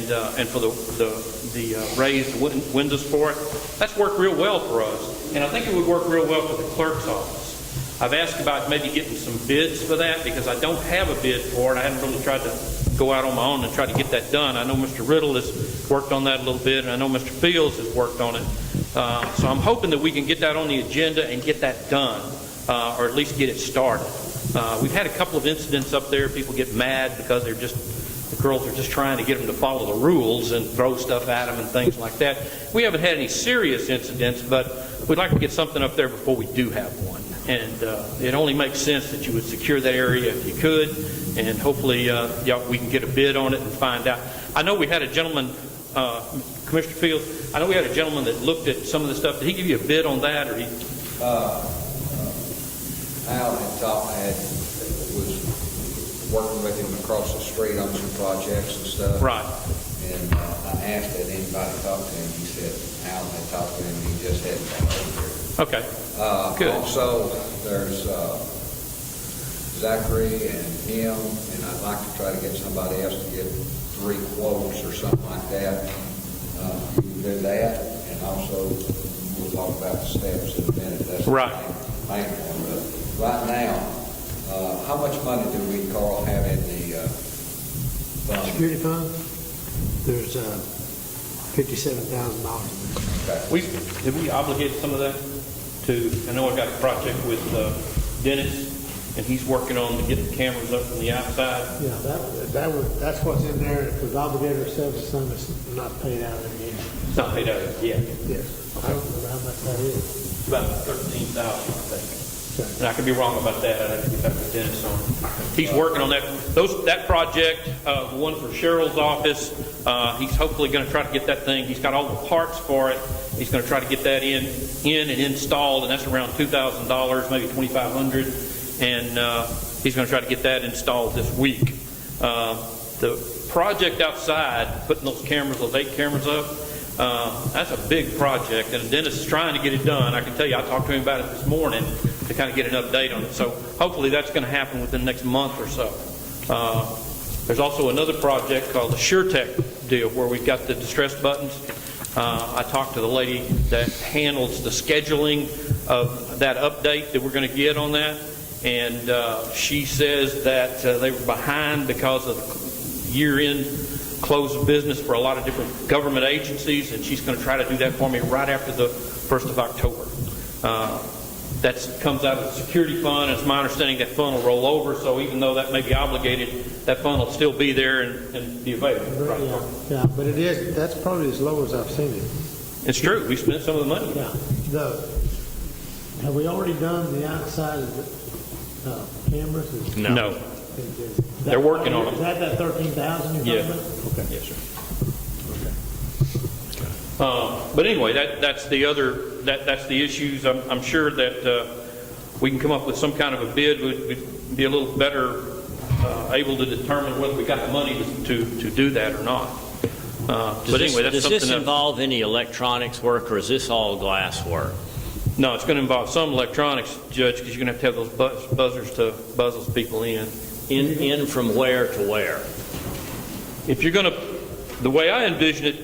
for the raised windows for it. That's worked real well for us, and I think it would work real well for the clerk's office. I've asked about maybe getting some bids for that because I don't have a bid for it. I haven't really tried to go out on my own and try to get that done. I know Mr. Riddle has worked on that a little bit, and I know Mr. Fields has worked on it. So I'm hoping that we can get that on the agenda and get that done, or at least get it started. We've had a couple of incidents up there. People get mad because the girls are just trying to get them to follow the rules and throw stuff at them and things like that. We haven't had any serious incidents, but we'd like to get something up there before we do have one. And it only makes sense that you would secure that area if you could, and hopefully we can get a bid on it and find out. I know we had a gentleman, Commissioner Fields, I know we had a gentleman that looked at some of the stuff. Did he give you a bid on that, or he? Al was working with him across the street on some projects and stuff. Right. And I asked had anybody talked to him. He said Al had talked to him. He just hadn't got over here. Okay. Good. Also, there's Zachary and him, and I'd like to try to get somebody else to get 3 quotes or something like that. You can do that, and also we'll talk about the steps in a minute. That's right. The main one. But right now, how much money do we, Carl, have in the fund? Security fund, there's $57,000 in there. Okay. Did we obligate some of that to? I know I got a project with Dennis, and he's working on to get the cameras up from the outside. Yeah, that's what's in there. If we've obligated ourselves to some, it's not paid out in the end. It's not paid out yet. Yes. I don't know how much that is. It's about $13,000, I think. Okay. And I could be wrong about that. I'd have to get back with Dennis on it. He's working on that. That project, the one for Cheryl's office, he's hopefully going to try to get that thing. He's got all the parts for it. He's going to try to get that in and installed, and that's around $2,000, maybe $2,500. And he's going to try to get that installed this week. The project outside, putting those cameras, those 8 cameras up, that's a big project, and Dennis is trying to get it done. I can tell you, I talked to him about it this morning to kind of get an update on it. So hopefully that's going to happen within the next month or so. There's also another project called the SureTech deal where we've got the distress buttons. I talked to the lady that handles the scheduling of that update that we're going to get on that, and she says that they were behind because of year-end close of business for a lot of different government agencies, and she's going to try to do that for me right after the 1st of October. That comes out of the security fund. It's my understanding that fund will roll over, so even though that may be obligated, that fund will still be there and be available. Right. Yeah, but that's probably as low as I've seen it. It's true. We spent some of the money. Yeah. Have we already done the outside of the cameras? No. They're working on them. Is that 13,000 you're talking about? Okay. Yes, sir. But anyway, that's the other. That's the issues. I'm sure that we can come up with some kind of a bid. We'd be a little better able to determine whether we got the money to do that or not. But anyway, that's does something. Does this involve any electronics work, or is this all glass work? No, it's going to involve some electronics, Judge, because you're going to have those buzzers to buzz those people in. In from where to where? If you're going to, the way I envision it,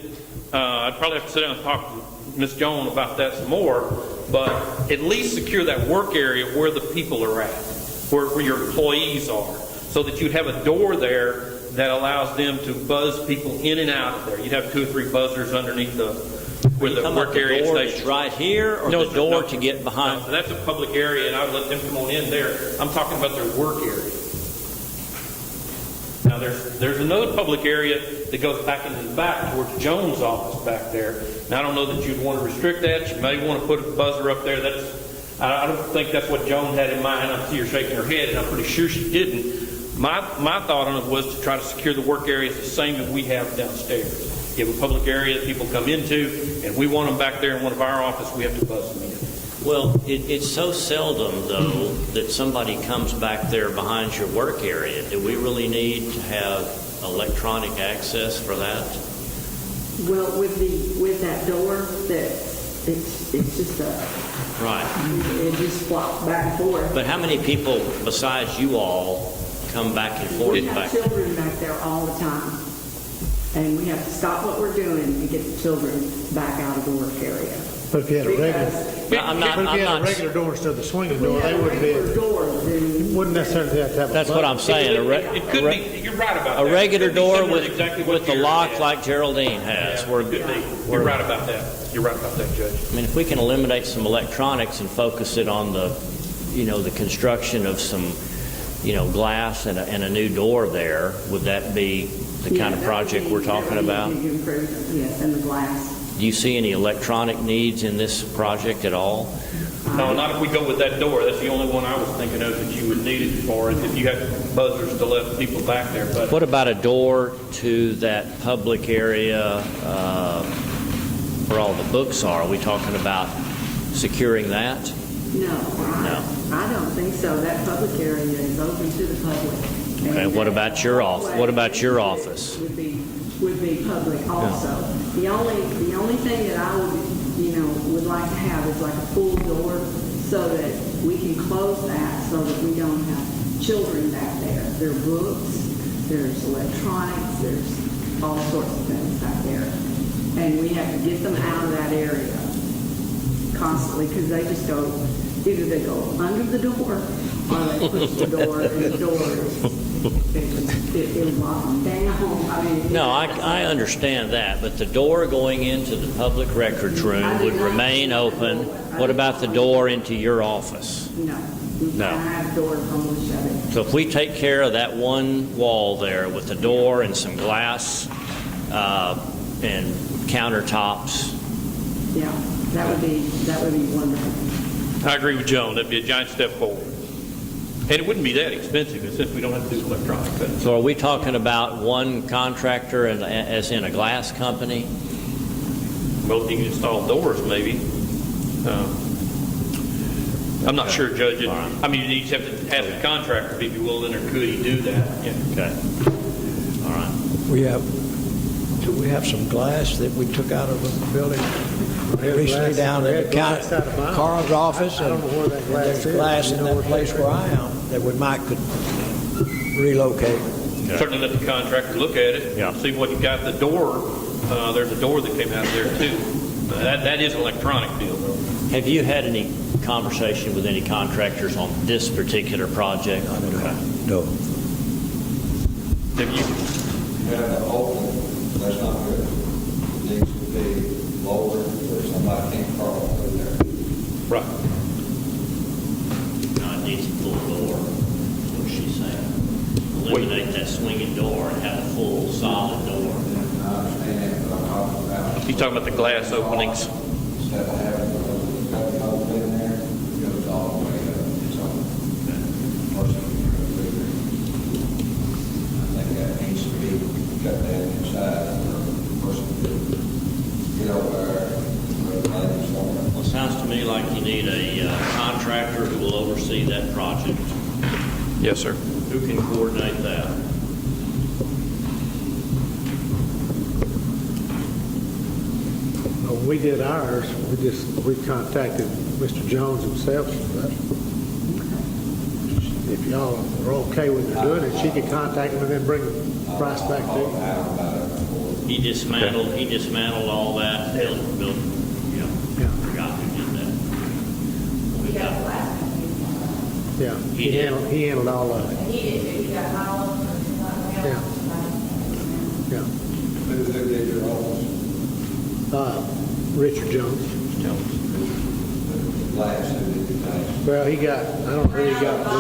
I'd probably have to sit down and talk to Ms. Jones about that some more, but at least secure that work area where the people are at, where your employees are, so that you'd have a door there that allows them to buzz people in and out of there. You'd have 2 or 3 buzzers underneath where the work area station. is. Right here, or the door to get behind? No, that's a public area, and I would let them come on in there. I'm talking about their work area. Now, there's another public area that goes back into the back towards Jones' office back there. Now, I don't know that you'd want to restrict that. You may want to put a buzzer up there. I don't think that's what Jones had in mind. I see her shaking her head, and I'm pretty sure she didn't. My thought on it was to try to secure the work areas the same that we have downstairs. You have a public area that people come into, and we want them back there in one of our offices. We have to buzz them in. Well, it's so seldom, though, that somebody comes back there behind your work area. Do we really need to have electronic access for that? Well, with that door, that it's just right. It just flops back and forth. But how many people besides you all come back and forth? We have children back there all the time, and we have to stop what we're doing and get the children back out of the work area. But if you had a regular, I'm not, but if I'm you had a not, regular door instead of the swinging door, they wouldn't be, wouldn't necessarily have to have a that's what I'm button. saying. It could be, you're right about A that. regular It could be door similar to with, exactly what with the yours lock has. like Geraldine has. Yeah, We're, could be. You're right about that. You're right about that, Judge. I mean, if we can eliminate some electronics and focus it on the, the construction of some, glass and a new door there, would that be the kind of project we're talking about? Yes, and the glass. Do you see any electronic needs in this project at all? No, not if we go with that door. That's the only one I was thinking of that you would need it for, if you had buzzers to let people back there. But What about a door to that public area where all the books are? Are we talking about securing that? No, I don't think so. That public area is open to the public. Okay, And what that about your hallway What about your office? Would be public also. The only thing that I would like to have is like a full door so that we can close that so that we don't have children back there. There are books, there's electronics, there's all sorts of things back there. And we have to get them out of that area constantly because they just go, either they go under the door or they push the door and the door it'll lock them down. I mean, No, I understand that, but the door going into the public records room would remain open. What about the door into your office? No. No. I have doors on the shut it. So if we take care of that one wall there with the door and some glass and countertops, Yeah, that would be wonderful. I agree with Joan. That'd be a giant step forward. And it wouldn't be that expensive since we don't have to do electronic. But so are we talking about one contractor as in a glass company? well, if you can install doors, maybe. I'm not sure, Judge. I mean, you just have to ask the contractor if he'd be willing, or could he do that? Yeah. Okay. All right. Do we have some glass that we took out of the building recently down at the Carl's office? I don't know where that and glass there's is. glass You in know that where place where I am that we might could relocate. Certainly let the contractor look at it, Yeah. see what you got. The door, there's a door that came out of there too. That is an electronic deal, though. Have you had any conversation with any contractors on this particular project? No. Have you? Yeah, the open, that's not good. It needs to be lower where somebody can't crawl through there. Right. No, it needs a full door, is what she's saying. Eliminate that swinging door and have a full solid door. I understand that, but I'm talking about He's talking about the glass openings. instead of having a cutting hole in there, it goes all the way up. It's on. Person can go through there. I think that needs to be cut down inside for a person to get over there, where the ladies on Well, it sounds to me like you need a contractor who will oversee that project. Yes, sir. Who can coordinate that? When we did ours, we contacted Mr. Jones himself. But if y'all are okay with her doing it, she could contact him and then bring the price back to you. He dismantled all that, built, Yeah. forgot who did that. We got- Yeah, He did. he handled all of it. He did, too. He got Holland or something Yeah. else. Yeah. Who did your office? Richard Jones. Glass, who did your glass? Well, he got, I don't know who he got to do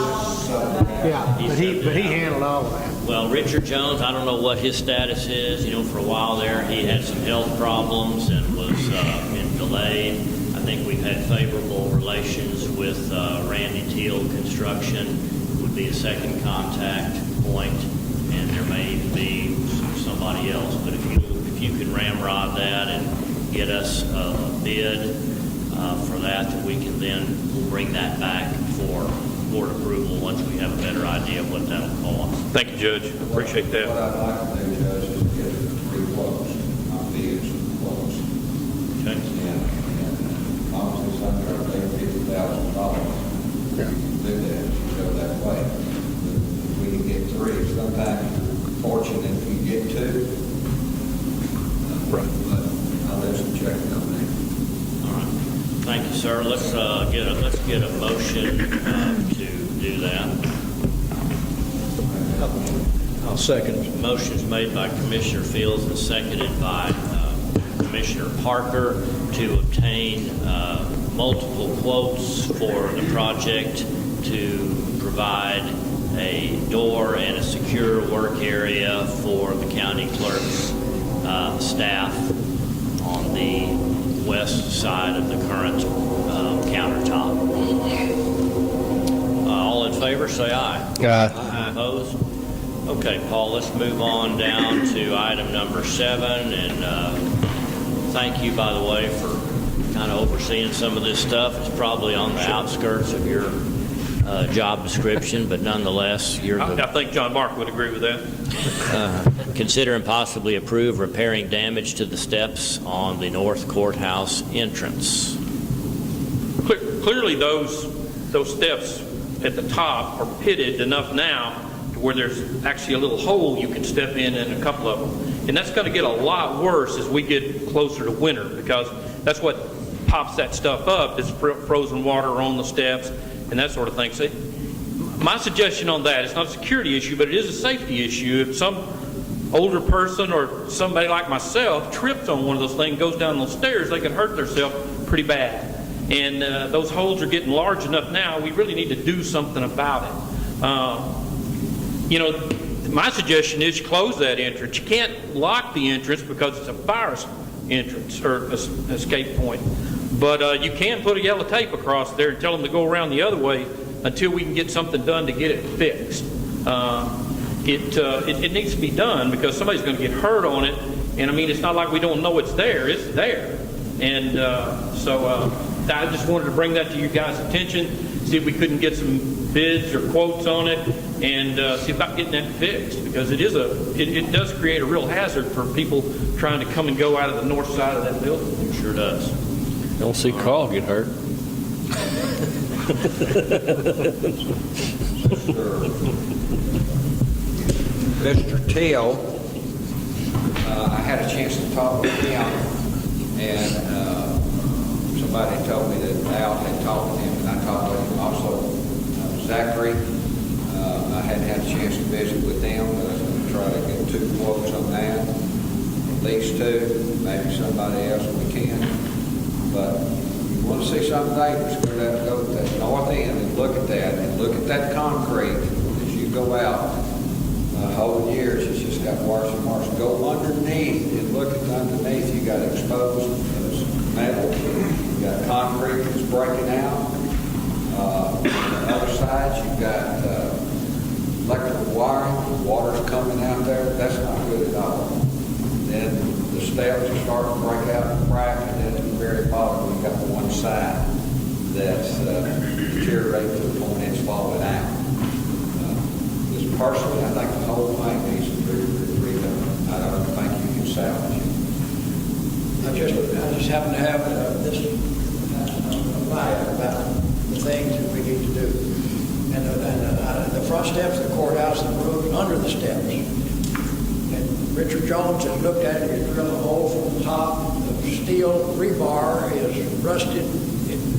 it. Yeah, but he handled all of that. Well, Richard Jones, I don't know what his status is. For a while there, he had some health problems and was been delayed. I think we've had favorable relations with Randy Teal Construction, would be a second contact point, and there may even be somebody else. But if you can ramrod that and get us a bid for that we can then we'll bring that back for board approval once we have a better idea of what that'll cost. Thank you, Judge. Appreciate that. What I'd like to do, Judge, is get three quotes, not bids, quotes. Okay. And as long as it's under $50,000, we can do that, go that way. If we can get three, sometimes you're fortunate if you get two. Right. But I'll do some checking on that. All right. sir. Let's get a motion to do that. I'll second. Motion's made by Commissioner Fields and seconded by Commissioner Parker to obtain multiple quotes for the project to provide a door and a secure work area for the county clerk's staff on the west side of the current countertop. All in favor, say aye. Aye. Opposed? Okay, Paul, let's move on down to item number 7. And thank you, by the way, for kind of overseeing some of this stuff. It's probably on the outskirts of your job description, but nonetheless, you're the... I think John Mark would agree with that. Consider and possibly approve repairing damage to the steps on the North Courthouse entrance. Clearly, those steps at the top are pitted enough now to where there's actually a little hole you can step in a couple of them. And that's going to get a lot worse as we get closer to winter, because that's what pops that stuff up, is frozen water on the steps and that sort of thing. See, my suggestion on that, it's not a security issue, but it is a safety issue. If some older person or somebody like myself trips on one of those things, goes down those stairs, they can hurt themselves pretty bad. And those holes are getting large enough now, we really need to do something about it. My suggestion is you close that entrance. You can't lock the entrance because it's a fire entrance or escape point. But you can put a yellow tape across there and tell them to go around the other way until we can get something done to get it fixed. It needs to be done because somebody's going to get hurt on it. And I mean, it's not like we don't know it's there. It's there. And so I just wanted to bring that to you guys' attention, see if we couldn't get some bids or quotes on it, and see about getting that fixed, because it does create a real hazard for people trying to come and go out of the north side of that building. It sure does. Don't see Carl get hurt. Mr. Till, I had a chance to talk with him, and somebody told me that Al had talked with him, and I talked with him also. Zachary, I hadn't had a chance to visit with them, but I was going to try to get 2 quotes on that. At least 2, maybe somebody else we can. But if you want to see something dangerous, we're going to have to go to that north end and look at that, and look at that concrete as you go out. Over the years, it's just got worse and worse. Go underneath and look at underneath. You got exposed metal. You got concrete that's breaking out. On the other side, you've got electrical wiring. Water's coming out there. That's not good at all. Then the steps are starting to break out and crack, and then at the very bottom, we've got the one side that's deteriorating to the point it's falling out. Personally, I think the whole thing needs to be redone. I don't think you can salvage it. I just happen to have this light about the things that we need to do. And the front steps of the courthouse and the roof under the steps. And Richard Jones has looked at it, he's drilled a hole from the top. The steel rebar is rusted.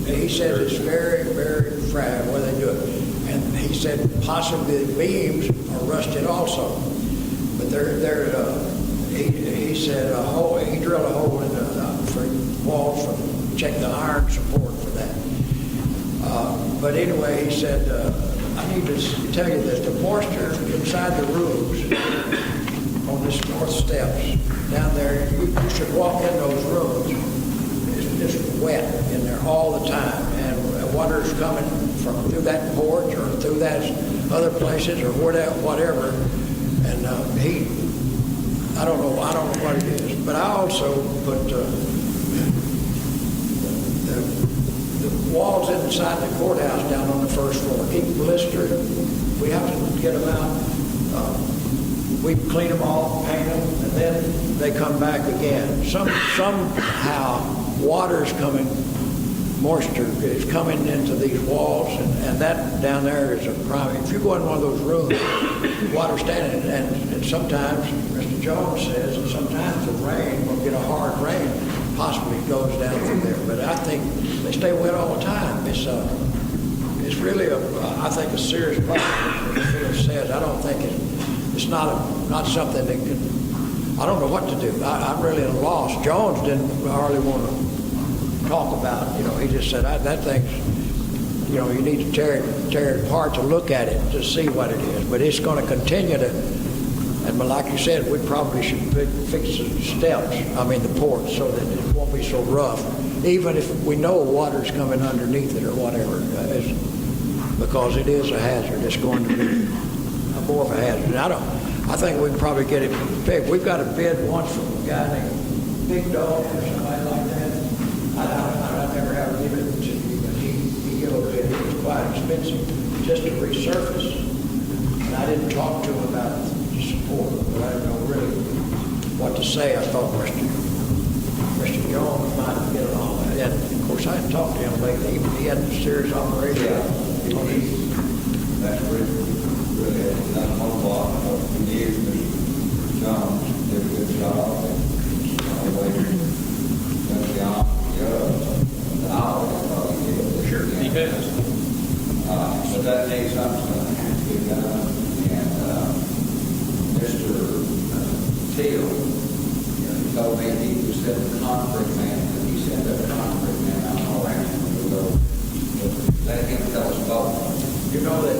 He says it's very, very fragile where they do it. And he said possibly the beams are rusted also. But he said he drilled a hole in the walls to check the iron support for that. But anyway, he said, I need to tell you this, the moisture inside the rooms on this north steps down there, you should walk in those rooms. It's just wet in there all the time. And water's coming from through that porch or through that other places or whatever. And I don't know what it is. But I also put the walls inside the courthouse down on the first floor keep blistered. We have to get them out. We clean them off, paint them, and then they come back again. Somehow water's coming. Moisture is coming into these walls, and that down there is a problem. If you go in one of those rooms, water's standing, and sometimes, Mr. Jones says, and sometimes the rain will get a hard rain, possibly goes down through there. But I think they stay wet all the time. It's really I think a serious problem. As Phil says, I don't think it's not something that I don't know what to do. I'm really at a loss. Jones didn't hardly want to talk about it. He just said, that thing's, you need to tear it apart to look at it to see what it is. But it's going to continue to, and like you said, we probably should fix the steps, the ports, so that it won't be so rough, even if we know water's coming underneath it or whatever, because it is a hazard. It's going to be more of a hazard. I think we can probably get it fixed. We've got a bid once from a guy named Big Dog or somebody like that. I never have given it to you, but he gave a bid. It was quite expensive just to resurface. And I didn't talk to him about the support, but I don't know really what to say. I thought Mr. Jones might get along with it. And of course, I hadn't talked to him lately. He had a serious operation. That's really done a whole lot for years. Mr. Jones did a good job. Sure, he has. But that needs something to be done. And Mr. Teal, he told me he was the concrete man, and he sent that concrete man out all around to go. Let him tell us both. You know that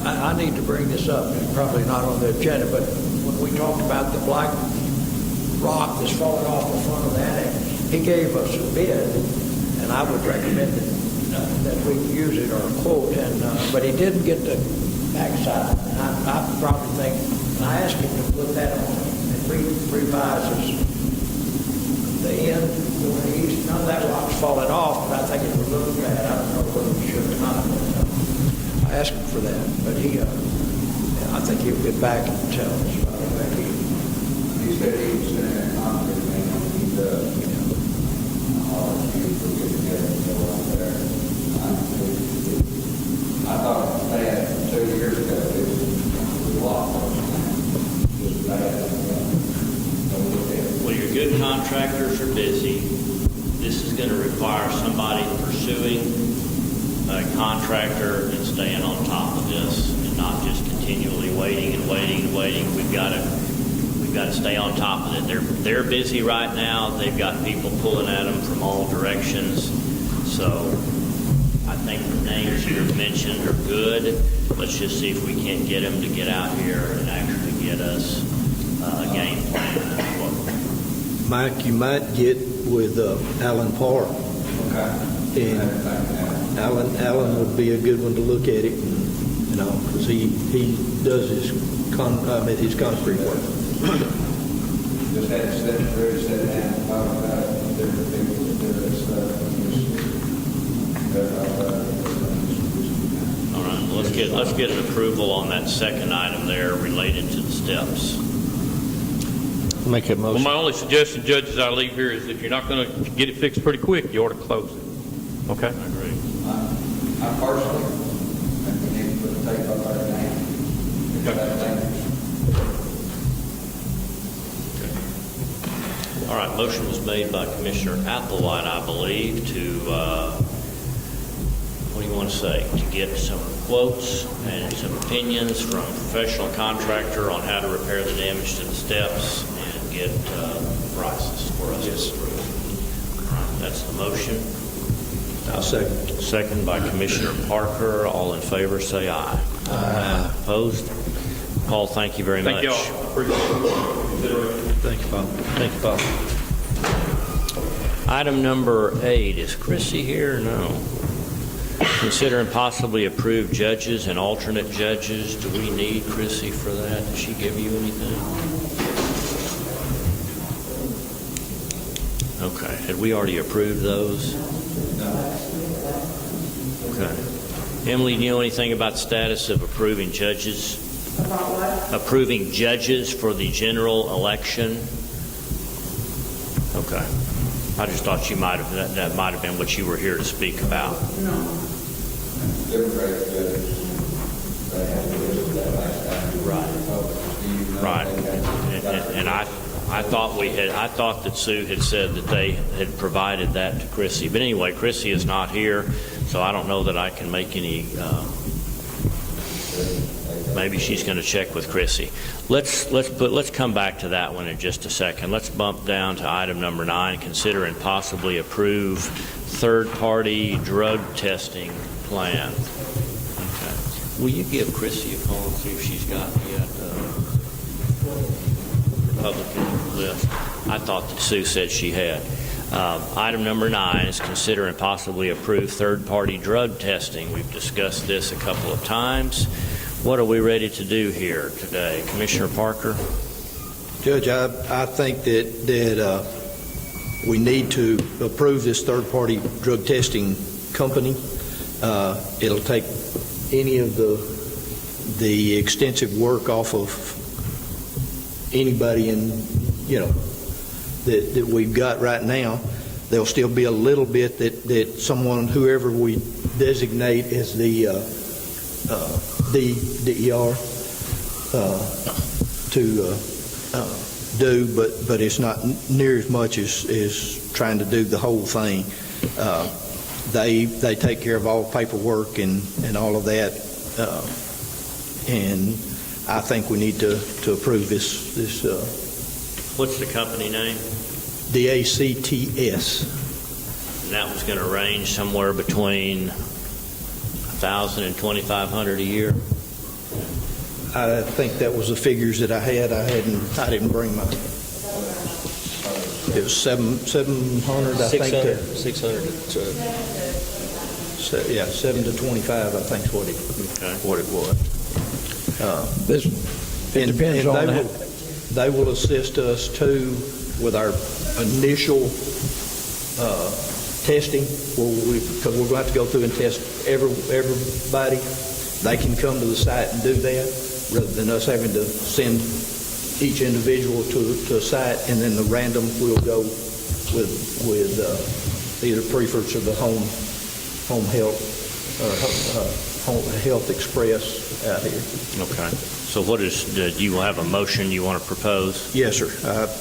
I need to bring this up. It's probably not on the agenda, but when we talked about the black rock that's falling off the front of the annex, he gave us a bid, and I would recommend that we use it or quote. But he didn't get the backside. I probably think, and I asked him to put that on and revise the end going east. None of that rock's falling off, but I think it would look bad. I don't know whether we should or not. I asked him for that, but I think he'll get back and tell us about it. He said he was in a concrete man, and he does. All of you will get together and go out there. I thought they had 2 years ago, it was a lot worse than it was bad. Well, your good contractors are busy. This is going to require somebody pursuing a contractor and staying on top of this and not just continually waiting and waiting and waiting. We've got to stay on top of it. They're busy right now. They've got people pulling at them from all directions. So I think the names you've mentioned are good. Let's just see if we can't get them to get out here and actually get us a game plan. Mike, you might get with Alan Parr. Okay. And Alan would be a good one to look at it, because he does his concrete work. Just had to sit down and talk about it. Different people that do this stuff. All right, let's get an approval on that second item there related to the steps. Make a Well, motion. my only suggestion, Judge, as I leave here, is if you're not going to get it fixed pretty quick, you ought to close it. Okay? I agree. I personally think we need to put the tape up there now. Because that thing All right, motion was made by Commissioner Applewhite, I believe, to, what do you want to say? To get some quotes and some opinions from a professional contractor on how to repair the damage to the steps and get prices for us to approve. All right, that's the motion. I'll second. Second by Commissioner Parker. All in favor, say aye. Aye. Opposed? Paul, thank you very much. Thank you all. Appreciate it. Thank you, Bob. Thank you, Bob. Item number 8, is Chrissy here? No. Consider and possibly approve judges and alternate judges. Do we need Chrissy for that? Did she give you anything? Okay. Had we already approved those? Okay. Emily, do you know anything about the status of approving judges? About what? Approving judges for the general election? Okay. I just thought you might have, that might have been what you were here to speak about. No. Right. Right. And I thought that Sue had said that they had provided that to Chrissy. But anyway, Chrissy is not here, so I don't know that I can make any, maybe she's going to check with Chrissy. Let's come back to that one in just a second. Let's bump down to item number 9, consider and possibly approve third-party drug testing plan. Okay. Will you give Chrissy a call and see if she's got yet Republican list? I thought that Sue said she had. Item number 9 is consider and possibly approve third-party drug testing. We've discussed this a couple of times. What are we ready to do here today? Commissioner Parker? Judge, I think that we need to approve this third-party drug testing company. It'll take any of the extensive work off of anybody that we've got right now. There'll still be a little bit that someone, whoever we designate as the DER to do, but it's not near as much as trying to do the whole thing. They take care of all paperwork and all of that, and I think we need to approve this. What's the company name? DACTS. And that was going to range somewhere between $1,000 and $2,500 a year. I think that was the figures that I had. I didn't bring mine. It was 700. I think. 600. Yeah, 7 to 25. I think is what it was. It depends on they will assist us too with our initial testing, because we're going to have to go through and test everybody. They can come to the site and do that rather than us having to send each individual to a site, and then the random will go with either Prefers or the home health or home health express out here. Okay. So do you have a motion you want to propose? Yes, sir.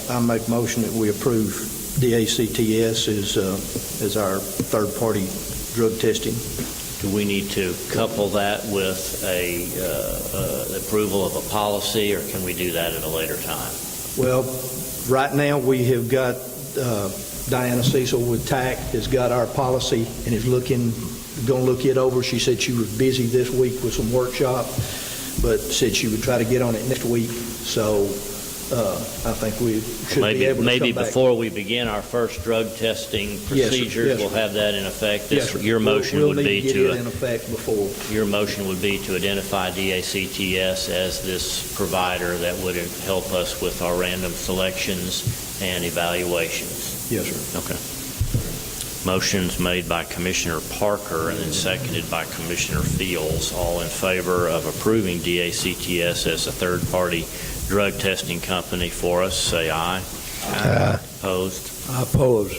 I make a motion that we approve DACTS as our third-party drug testing. Do we need to couple that with the approval of a policy, or can we do that at a later time? Well, right now we have got Diana Cecil with TAC has got our policy and is going to look it over. She said she was busy this week with some workshop, but said she would try to get on it next week. So I think we should be able to maybe come back. before we begin our first drug testing procedures, yes, we'll have that in effect. Yes, sir. Your motion would be to in effect before. Your motion would be to identify DACTS as this provider that would help us with our random selections and evaluations. Yes, sir. Okay. Motion's made by Commissioner Parker and then seconded by Commissioner Fields. All in favor of approving DACTS as a third-party drug testing company for us, say aye. Aye. Opposed? I oppose.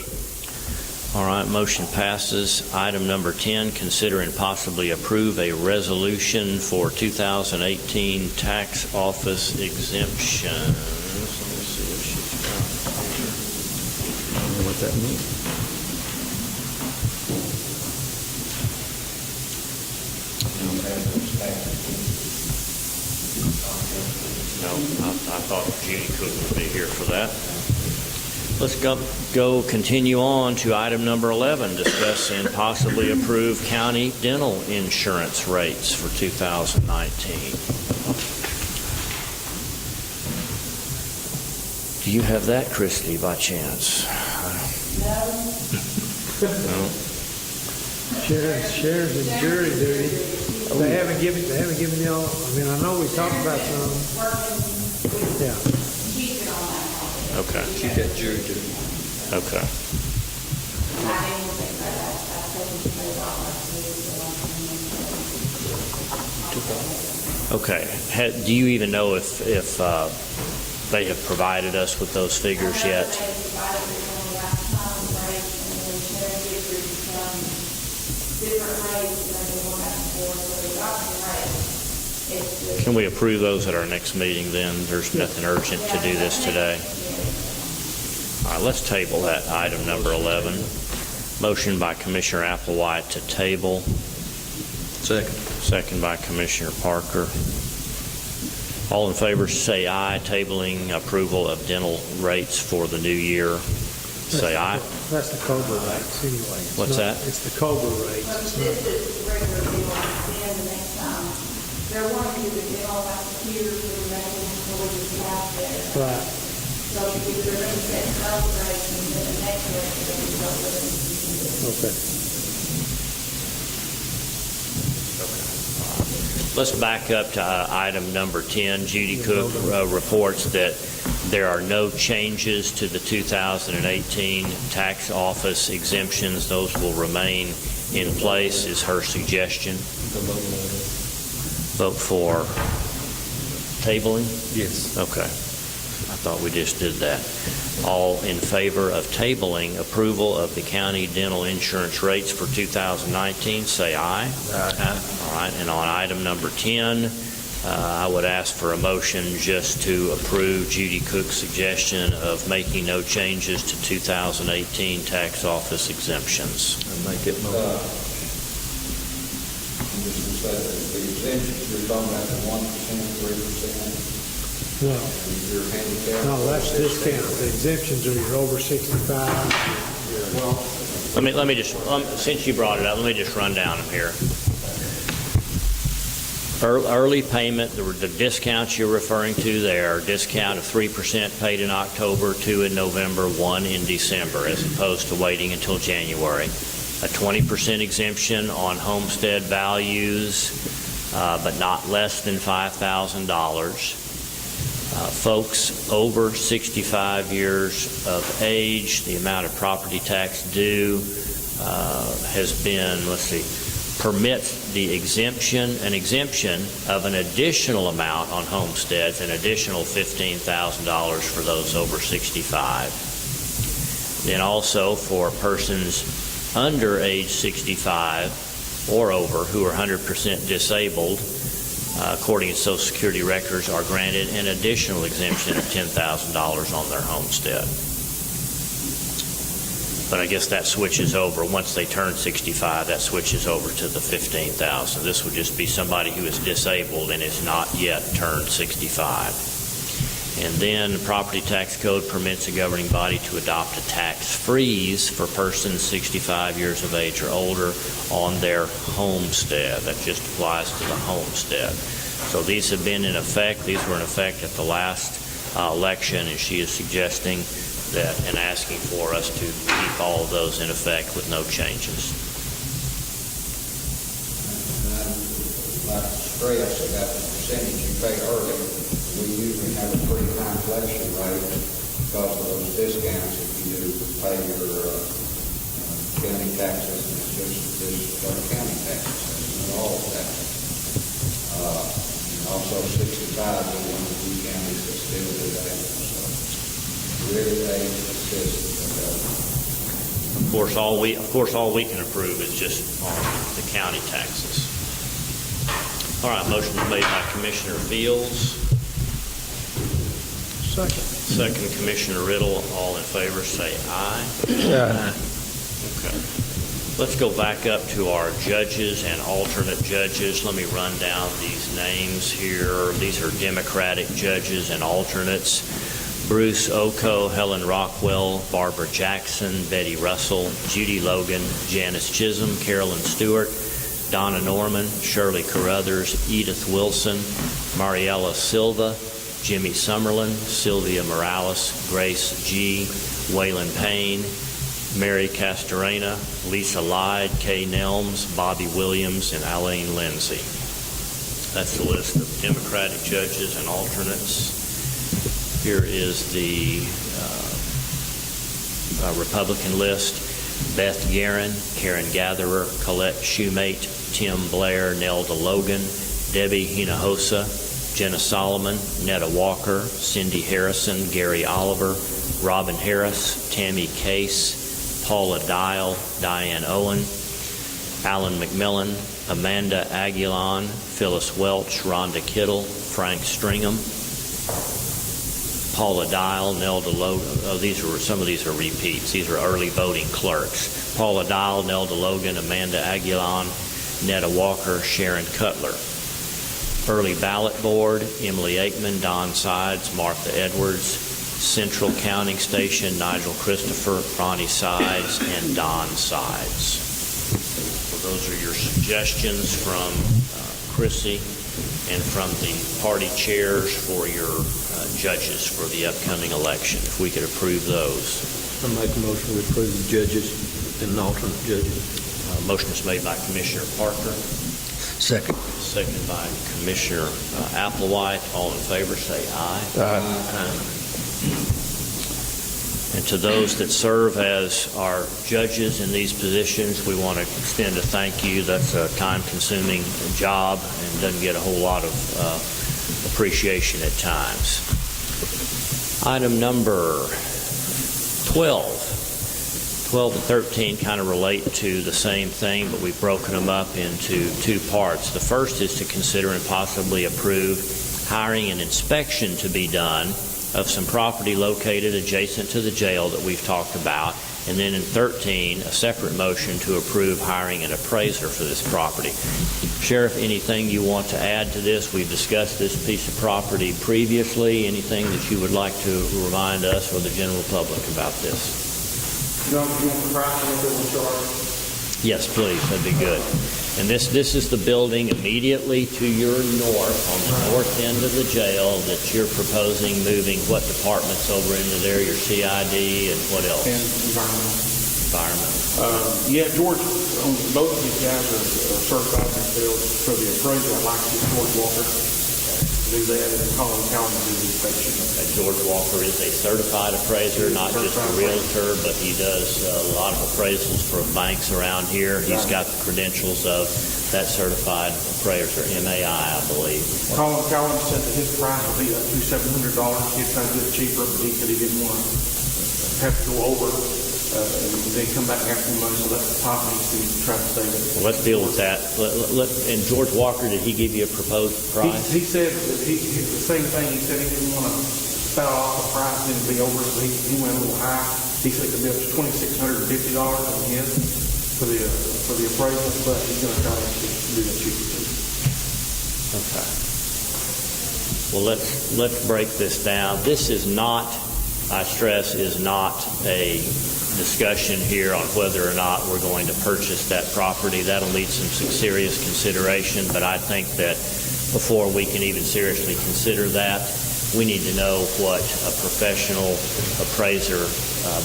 All right, motion passes. Item number 10, consider and possibly approve a resolution for 2018 tax office exemptions. Let me see what she's got. I don't know what that means. No, I thought Judy Cook would be here for that. Let's go continue on to item number 11, discuss and possibly approve county dental insurance rates for 2019. Do you have that, Christy, by chance? No. Sheriff's and jury duty. They haven't given y'all. I mean, I know we talked about some. Yeah. Okay. Keep that jury duty. Okay. Okay. Do you even know if they have provided us with those figures yet? It's Can we approve those at our next meeting then? There's nothing urgent to do this today. All right, let's table that item number 11. Motion by Commissioner Applewhite to table. Second. Second by Commissioner Parker. All in favor say aye. Tabling approval of dental rates for the new year, say aye. That's the COBRA rates anyway. It's What's not- that? It's the COBRA rates. But It's this not- is regular deal, and the next time, they're wanting you to get all that here for the next one, so we just have there. Right. So if they're going to set up rates, and then the next rate, they're going to go with it. Okay. Let's back up to item number 10. Judy Cook reports that there are no changes to the 2018 tax office exemptions. Those will remain in place, is her suggestion. Vote for tabling? Yes. Okay. I thought we just did that. All in favor of tabling approval of the county dental insurance rates for 2019, say aye. Aye. All right, and on item number 10, I would ask for a motion just to approve Judy Cook's suggestion of making no changes to 2018 tax office exemptions. I make it motion. I'm just going to say that the exemptions, you're talking about the 1%, 3%, No, your handicap. no, that's discount. The exemptions are you're over 65. Let me just, since you brought it up, let me just run down them here. Early payment, the discounts you're referring to there, discount of 3% paid in October, 2 in November, 1 in December, as opposed to waiting until January. A 20% exemption on homestead values, but not less than $5,000. Folks over 65 years of age, the amount of property tax due has been, permits the an exemption of an additional amount on homesteads, an additional $15,000 for those over 65. Then also for persons under age 65 or over who are 100% disabled, according to Social Security records, are granted an additional exemption of $10,000 on their homestead. But I guess that switches over, once they turn 65, that switches over to the $15,000. This would just be somebody who is disabled and is not yet turned 65. And then the property tax code permits a governing body to adopt a tax freeze for persons 65 years of age or older on their homestead. That just applies to the homestead. So these have been in effect. These were in effect at the last election, and she is suggesting that and asking for us to keep all of those in effect with no changes. And I'd like to stress about the percentage you pay early. We usually have a pretty high collection rate because of those discounts if you do pay your county taxes. And it's just county taxes, it's not all taxes. And also 65 is one of the few counties that still do that. So really age assisted. Of course, all we can approve is just on the county taxes. All right, motion is made by Commissioner Fields. Second, Commissioner Riddle. All in favor, say aye. Aye. Okay. Let's go back up to our judges and alternate judges. Let me run down these names here. These are Democratic judges and alternates. Bruce Oko, Helen Rockwell, Barbara Jackson, Betty Russell, Judy Logan, Janice Chisholm, Carolyn Stewart, Donna Norman, Shirley Carruthers, Edith Wilson, Mariella Silva, Jimmy Summerlin, Sylvia Morales, Grace G., Waylon Payne, Mary Castorena, Lisa Lyde, Kay Nelms, Bobby Williams, and Eileen Lindsay. That's the list of Democratic judges and alternates. Here is the Republican list. Beth Guerin, Karen Gatherer, Colette Shoemate, Tim Blair, Nelda Logan, Debbie Hinojosa, Jenna Solomon, Netta Walker, Cindy Harrison, Gary Oliver, Robin Harris, Tammy Case, Paula Dial, Diane Owen, Alan McMillan, Amanda Aguilon, Phyllis Welch, Rhonda Kittle, Frank Stringham. Paula Dial, Nelda Logan. Some of these are repeats. These are early voting clerks. Paula Dial, Nelda Logan, Amanda Aguilon, Netta Walker, Sharon Cutler. Early ballot board, Emily Aikman, Don Sides, Martha Edwards. Central Counting Station, Nigel Christopher, Ronnie Sides, and Don Sides. So those are your suggestions from Chrissy and from the party chairs for your judges for the upcoming election. If we could approve those. I make a motion to approve the judges and alternate judges. Motion is made by Commissioner Parker. Second. Seconded by Commissioner Applewhite. All in favor, say aye. Aye. And to those that serve as our judges in these positions, we want to extend a thank you. That's a time-consuming job and doesn't get a whole lot of appreciation at times. Item number 12. 12 and 13 kind of relate to the same thing, but we've broken them up into two parts. The first is to consider and possibly approve hiring an inspection to be done of some property located adjacent to the jail that we've talked about. And then in 13, a separate motion to approve hiring an appraiser for this property. Sheriff, anything you want to add to this? We've discussed this piece of property previously. Anything that you would like to remind us or the general public about this? You want the price a little bit on charge? Yes, please. That'd be good. And this is the building immediately to your north, on the north end of the jail, that you're proposing moving what departments over into there? Your CID and what else? And environmental. Yeah, George, both of these guys are certified in their field. For the appraiser, I'd like to get George Walker to do that, and then Colin Cowan to do the inspection. George Walker is a certified appraiser, not just a realtor, but he does a lot of appraisals for banks around here. He's got the credentials of that certified appraiser, MAI, I believe. Colin Cowan said that his price would be up to $700. He'd try to do it cheaper, but he said he didn't want to have to go over and then come back and have some money, so that's the top needs to try to save it. Well, let's deal with that. And George Walker, did he give you a proposed price? He said that the same thing. He said he didn't want to spout off a price and it'd be over, so he went a little high. He said the bill was $2,650 on his for the appraisal, but he's going to try to do that cheaper too. Okay. Well, let's break this down. This is not, I stress, is not a discussion here on whether or not we're going to purchase that property. That'll need some serious consideration, but I think that before we can even seriously consider that, we need to know what a professional appraiser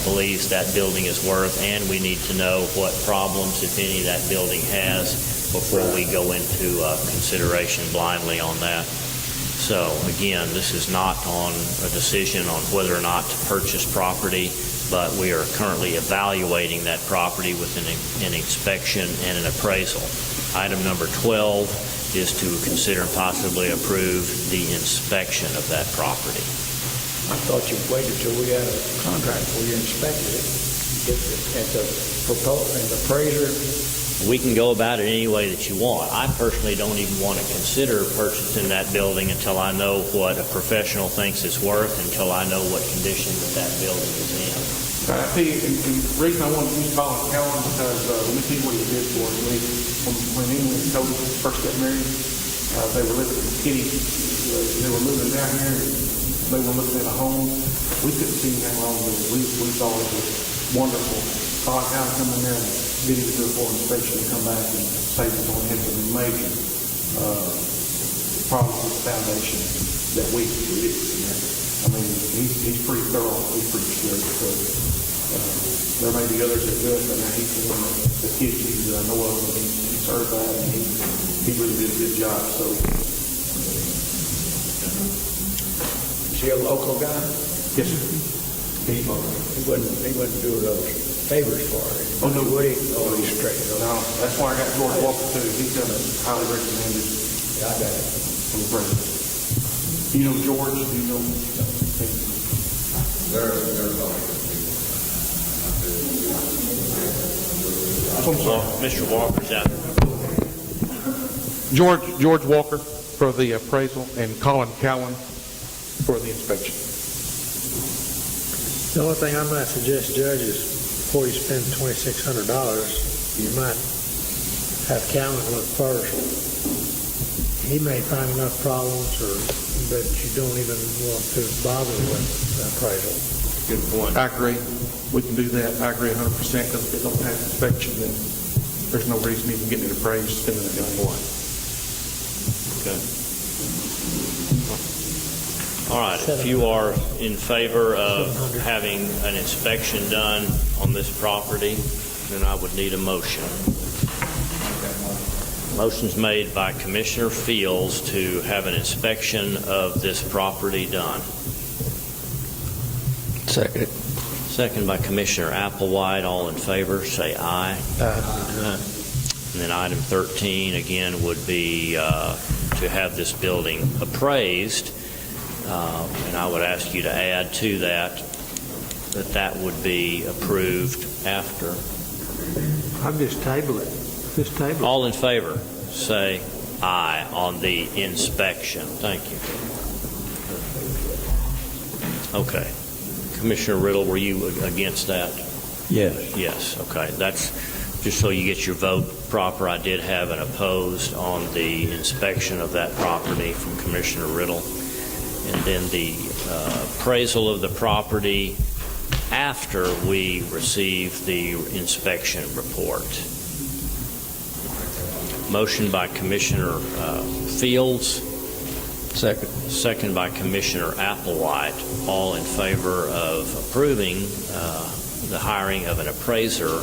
believes that building is worth, and we need to know what problems, if any, that building has before we go into consideration blindly on that. So again, this is not on a decision on whether or not to purchase property, but we are currently evaluating that property with an inspection and an appraisal. Item number 12 is to consider and possibly approve the inspection of that property. I thought you'd wait until we had a contract before you inspected it. At the appraiser. We can go about it any way that you want. I personally don't even want to consider purchasing that building until I know what a professional thinks it's worth, until I know what condition that building is in. I think the reason I wanted to use Colin Cowan because let me tell you what he did for us. When Emily and Cody first got married, they were living in Kitty. They were moving down here. They were looking at a home. We couldn't see anything wrong with it. We thought it was wonderful. Colin Cowan come in there and get him to do a full inspection and come back and say we're going to have some major problems with the foundation that we experienced. I mean, he's pretty thorough. He's pretty straight. So there may be others that do it, but now he's the one that the kids use that I know of. And he's certified, and he really did a good job. So, Is he a local guy? yes, sir. He wouldn't do those favors for it. Oh, no. Would he? Oh, he's straight. No, that's why I got George Walker too. He's done a highly recommended Yeah, I got it. from the president. You know George? Do you know? Mr. Walker's out. George Walker for the appraisal and Colin Cowan for the inspection. The only thing I might suggest, Judge, is before you spend $2,600, you might have Calvin look first. He may find enough problems that you don't even want to bother with appraisal. Good point. I agree. We can do that. I agree 100%, because if it don't pass inspection, then there's no reason even getting it appraised, spending it anyway. Okay. All right, if you are in favor of having an inspection done on this property, then I would need a motion. Motion's made by Commissioner Fields to have an inspection of this property done. Second. Second by Commissioner Applewhite. All in favor, say aye. Aye. And then item 13, again, would be to have this building appraised. And I would ask you to add to that that would be approved after. I'll just table it. Just table it. All in favor, say aye on the inspection. Thank you. Okay. Commissioner Riddle, were you against that? Yes. Yes, okay. That's just so you get your vote proper. I did have an opposed on the inspection of that property from Commissioner Riddle. And then the appraisal of the property after we receive the inspection report. Motion by Commissioner Fields. Second. Second by Commissioner Applewhite. All in favor of approving the hiring of an appraiser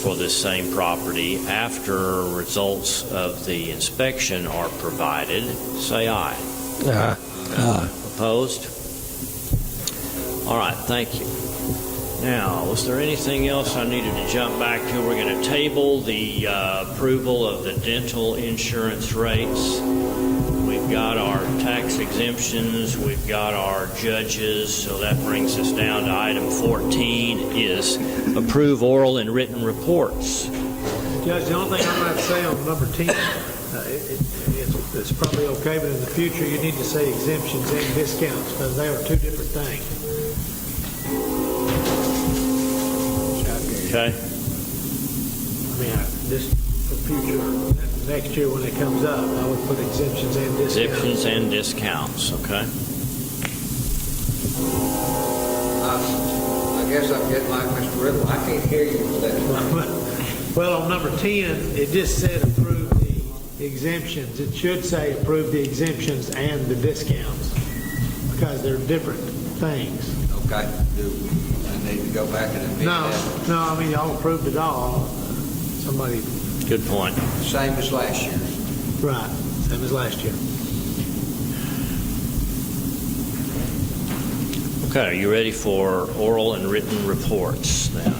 for this same property after results of the inspection are provided, say aye. Aye. Aye. Opposed? All right, thank you. Now, was there anything else I needed to jump back to? We're going to table the approval of the dental insurance rates. We've got our tax exemptions. We've got our judges. So that brings us down to item 14 is approve oral and written reports. Judge, the only thing I might say on number 10, it's probably okay, but in the future you need to say exemptions and discounts, because they are two different things. Okay. I mean, just for future, next year when it comes up, I would put exemptions and discounts. Exemptions and discounts, okay. I guess I'm getting like Mr. Riddle. I can't hear you with that. Well, on number 10, it just said approve the exemptions. It should say approve the exemptions and the discounts, because they're different things. Okay. Do I need to go back and amend that? No, I mean, y'all approved it all. Somebody... Good point. Same as last year. Right, same as last year. Okay, are you ready for oral and written reports then?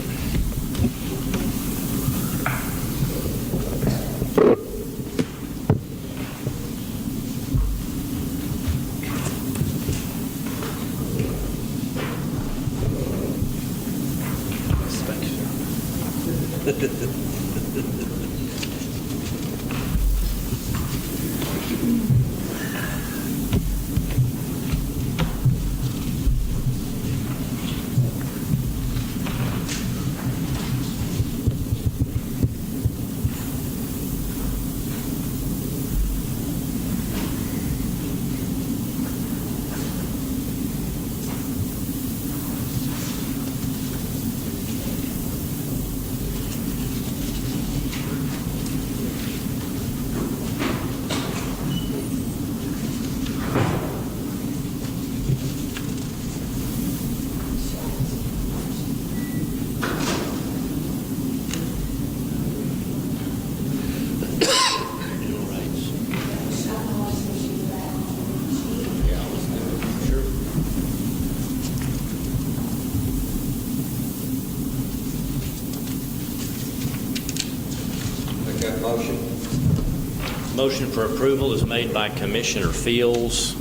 Motion for approval is made by Commissioner Fields.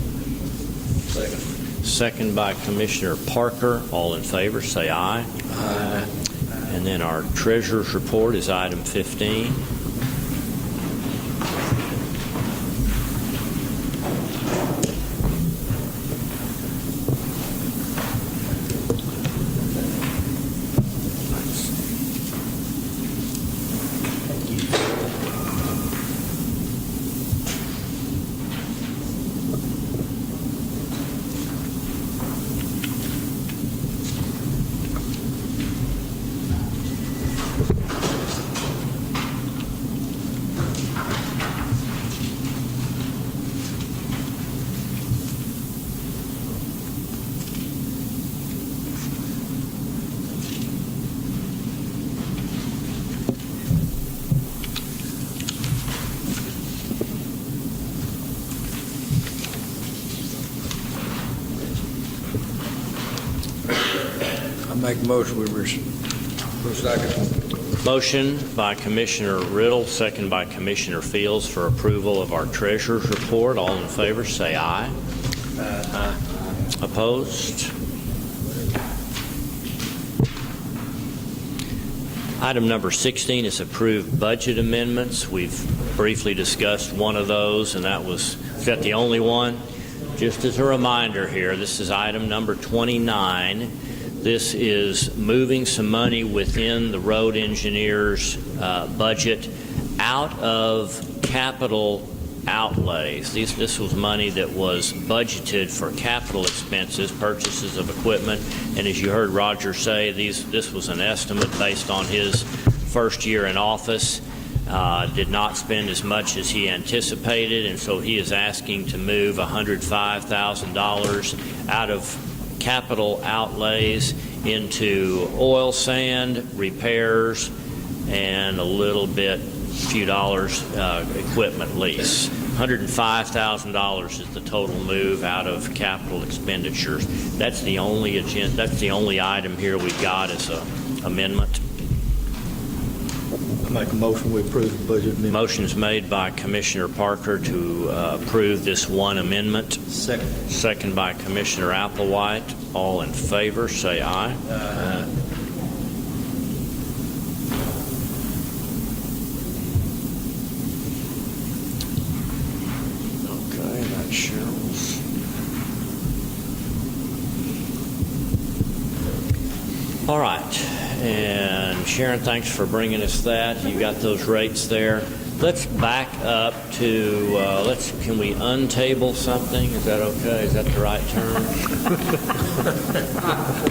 Second. Second by Commissioner Parker. All in favor, say aye. Aye. And then our treasurer's report is item 15. make a motion, Motion by Commissioner Riddle, second by Commissioner Fields for approval of our treasurer's report. All in favor, say aye. Aye. Opposed? Item number 16 is approved budget amendments. We've briefly discussed one of those, and is that the only one? Just as a reminder here, this is item number 29. This is moving some money within the road engineer's budget out of capital outlays. This was money that was budgeted for capital expenses, purchases of equipment, and as you heard Roger say, this was an estimate based on his first year in office. Did not spend as much as he anticipated, and so he is asking to move $105,000 out of capital outlays into oil sand, repairs, and a few dollars equipment lease. $105,000 is the total move out of capital expenditures. That's the only item here we've got as an amendment. I make a motion, we approve the budget amendment. Motion is made by Commissioner Parker to approve this one amendment. Second. Second by Commissioner Applewhite. All in favor, say aye. Aye. Okay, that's Cheryl's. All right. And Sharon, thanks for bringing us that. You got those rates there. Let's back up to, can we untable something? Is that okay? Is that the right term?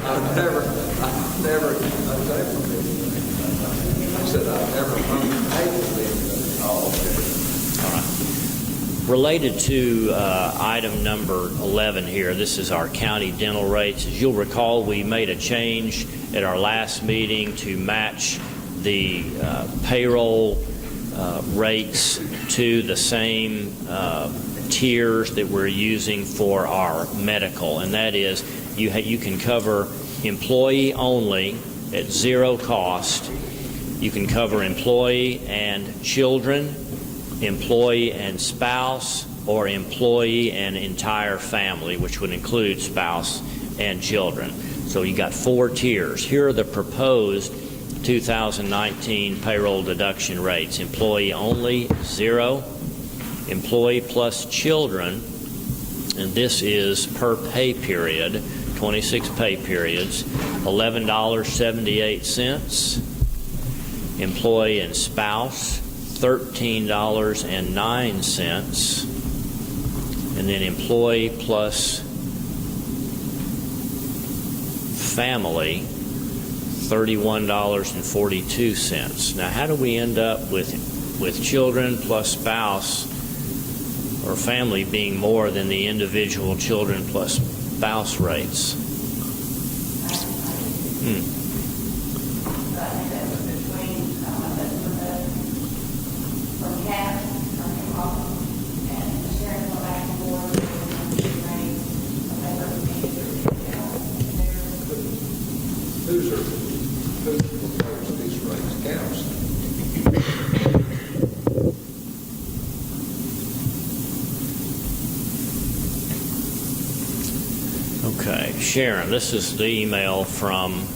I've never untabled it. I said I've never untabled it. Oh, All right. Related to item number 11 here, this is our county dental rates. As you'll recall, we made a change at our last meeting to match the payroll rates to the same tiers that we're using for our medical, and that is you can cover employee only at zero cost. You can cover employee and children, employee and spouse, or employee and entire family, which would include spouse and children. So you got 4 tiers. Here are the proposed 2019 payroll deduction rates. Employee only, 0. Employee plus children, and this is per pay period, 26 pay periods, $11.78. Employee and spouse, $13.09. And then employee plus family, $31.42. Now, how do we end up with children plus spouse or family being more than the individual children plus spouse rates? Who proposed these rates? Council. Okay, Sharon, this is the email from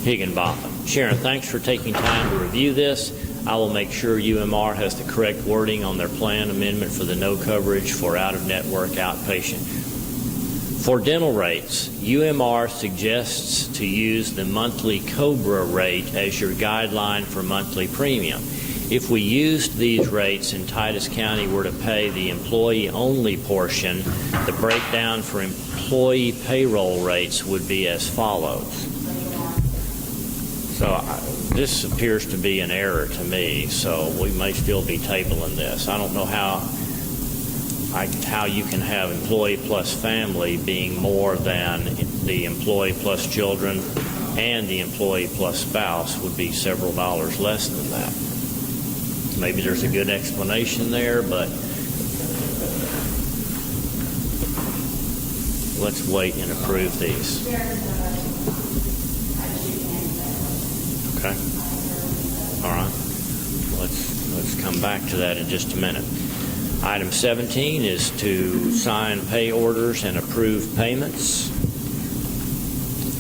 Higginbotham. Sharon, thanks for taking time to review this. I will make sure UMR has the correct wording on their plan amendment for the no coverage for out-of-network outpatient. For dental rates, UMR suggests to use the monthly COBRA rate as your guideline for monthly premium. If we used these rates and Titus County were to pay the employee-only portion, the breakdown for employee payroll rates would be as follows. So this appears to be an error to me, so we may still be tabling this. I don't know how you can have employee plus family being more than the employee plus children, and the employee plus spouse would be several dollars less than that. Maybe there's a good explanation there, but let's wait and approve these. Okay. All right. Let's come back to that in just a minute. Item 17 is to sign pay orders and approve payments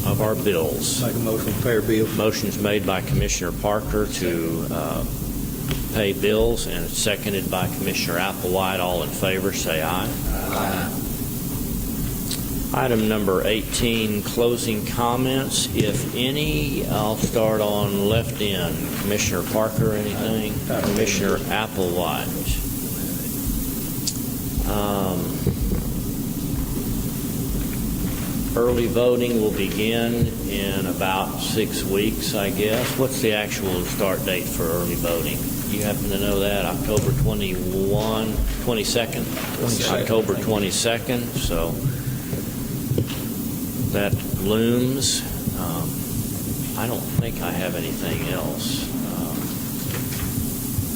of our bills. Make a motion to pay our bills. Motion's made by Commissioner Parker to pay bills, and it's seconded by Commissioner Applewhite. All in favor, say aye. Aye. Item number 18, closing comments, if any. I'll start on left end. Commissioner Parker, anything? Commissioner Applewhite. Early voting will begin in about 6 weeks, I guess. What's the actual start date for early voting? You happen to know that? October 22nd? October 22nd. So that looms. I don't think I have anything else.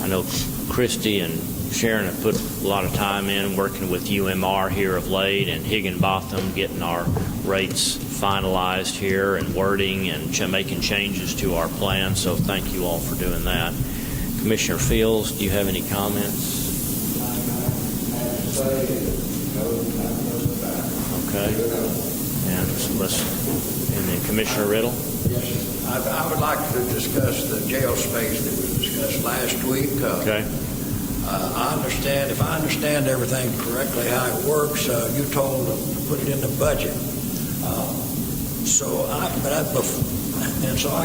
I know Christy and Sharon have put a lot of time in working with UMR here of late and Higginbotham, getting our rates finalized here and wording and making changes to our plan. So thank you all for doing that. Commissioner Fields, do you have any comments? Okay. And then Commissioner Riddle? Yes. I would like to discuss the jail space that was discussed last week. Okay. I understand, if I understand everything correctly, how it works, you told them to put it in the budget. So I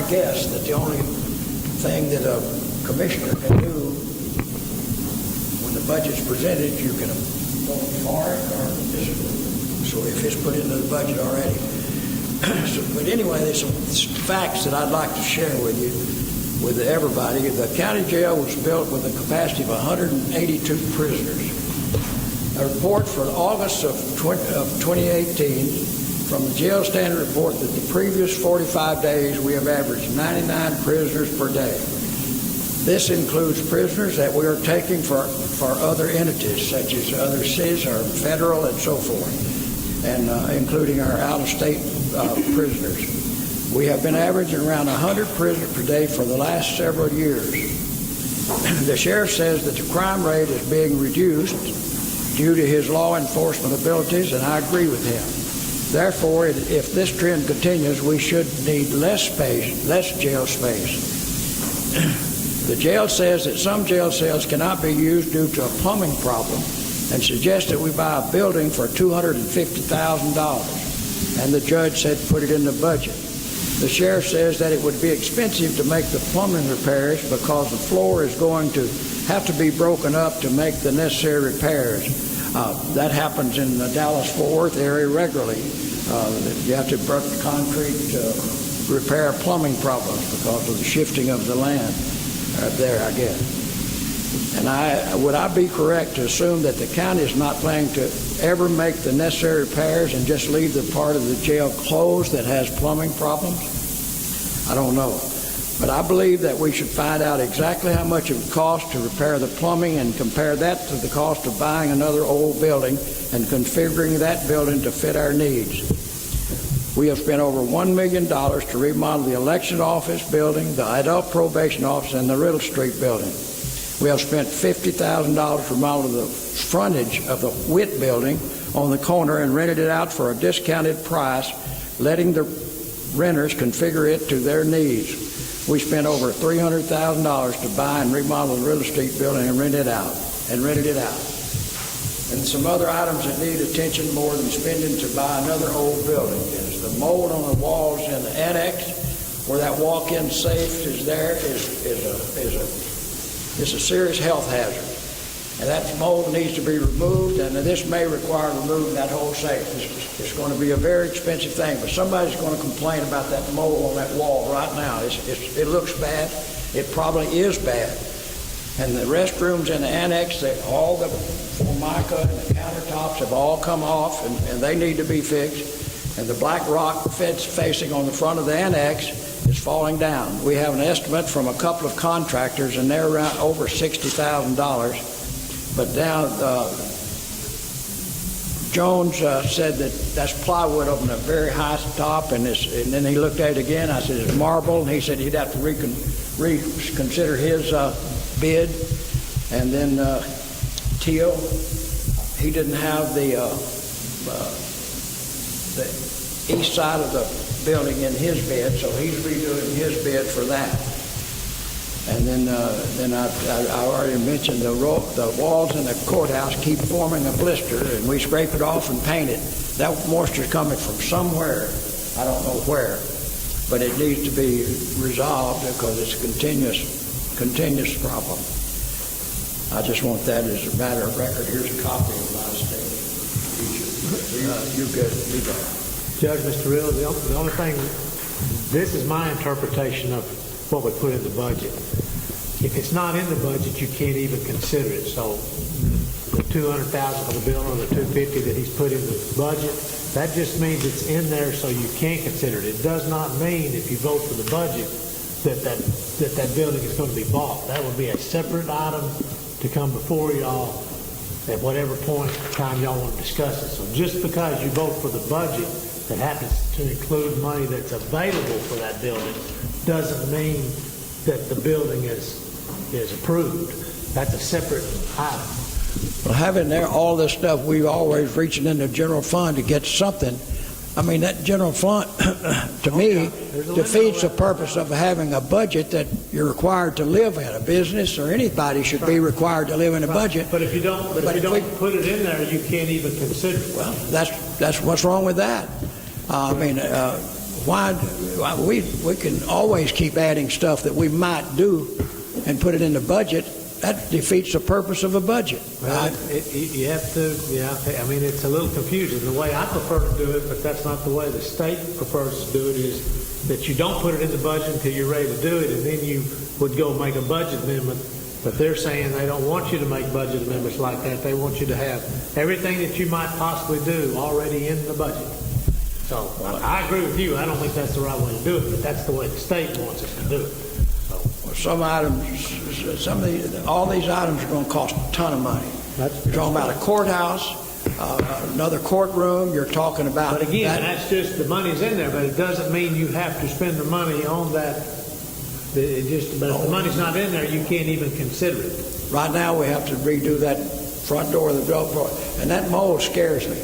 guess that the only thing that a commissioner can do when the budget's presented, you can vote for it or disapprove. So if it's put into the budget already. But anyway, there's some facts that I'd like to share with you, with everybody. The county jail was built with a capacity of 182 prisoners. A report for August of 2018 from the jail standard report that the previous 45 days we have averaged 99 prisoners per day. This includes prisoners that we are taking for other entities, such as other cities or federal and so forth, and including our out-of-state prisoners. We have been averaging around 100 prisoners per day for the last several years. The sheriff says that the crime rate is being reduced due to his law enforcement abilities, and I agree with him. Therefore, if this trend continues, we should need less jail space. The jail says that some jail cells cannot be used due to a plumbing problem and suggests that we buy a building for $250,000. And the judge said put it in the budget. The sheriff says that it would be expensive to make the plumbing repairs because the floor is going to have to be broken up to make the necessary repairs. That happens in the Dallas-Fort Worth area regularly. You have to break the concrete to repair plumbing problems because of the shifting of the land there, I guess. And would I be correct to assume that the county is not planning to ever make the necessary repairs and just leave the part of the jail closed that has plumbing problems? I don't know. But I believe that we should find out exactly how much it would cost to repair the plumbing and compare that to the cost of buying another old building and configuring that building to fit our needs. We have spent over $1 million to remodel the election office building, the adult probation office, and the Riddle Street building. We have spent $50,000 to remodel the frontage of the Witt building on the corner and rented it out for a discounted price, letting the renters configure it to their needs. We spent over $300,000 to buy and remodel the Riddle Street building and rented it out. And some other items that need attention more than spending to buy another old building is the mold on the walls in the annex, where that walk-in safe is there, is a serious health hazard. And that mold needs to be removed, and this may require removing that whole safe. It's going to be a very expensive thing, but somebody's going to complain about that mold on that wall right now. It looks bad. It probably is bad. And the restrooms in the annex, all the formica and the countertops have all come off, and they need to be fixed. And the black rock fence facing on the front of the annex is falling down. We have an estimate from a couple of contractors, and they're around over $60,000. But now Jones said that that's plywood up on a very high top, and then he looked at it again. I said, it's marble, and he said he'd have to reconsider his bid. And then Teal, he didn't have the east side of the building in his bid, so he's redoing his bid for that. And then I already mentioned the walls in the courthouse keep forming a blister, and we scrape it off and paint it. That moisture's coming from somewhere, I don't know where, but it needs to be resolved because it's a continuous problem. I just want that as a matter of record. Here's a copy of my statement. You're good. You go. Judge, Mr. Riddle, the only thing, this is my interpretation of what we put in the budget. If it's not in the budget, you can't even consider it. So the $200,000 for the building or the $250 that he's put in the budget, that just means it's in there so you can consider it. It does not mean if you vote for the budget that building is going to be bought. That would be a separate item to come before y'all at whatever point in time y'all want to discuss it. So just because you vote for the budget that happens to include money that's available for that building doesn't mean that the building is approved. That's a separate item. Well, having there all this stuff, we're always reaching in the general fund to get something. I mean, that general fund, to me, defeats the purpose of having a budget that you're required to live in. A business or anybody should be required to live in a budget. But if you don't put it in there, you can't even consider it. Well, that's what's wrong with that. I mean, we can always keep adding stuff that we might do and put it in the budget. That defeats the purpose of a budget. Well, you have to, I mean, it's a little confusing. The way I prefer to do it, but that's not the way the state prefers to do it, is that you don't put it in the budget until you're ready to do it, and then you would go make a budget amendment. But they're saying they don't want you to make budget amendments like that. They want you to have everything that you might possibly do already in the budget. So I agree with you. I don't think that's the right way to do it, but that's the way the state wants us to do it. Some items, all these items are going to cost a ton of money. You're talking about a courthouse, another courtroom. You're talking about. But again, that's just the money's in there, but it doesn't mean you have to spend the money on that. But if the money's not in there, you can't even consider it. Right now, we have to redo that front door of the door, and that mold scares me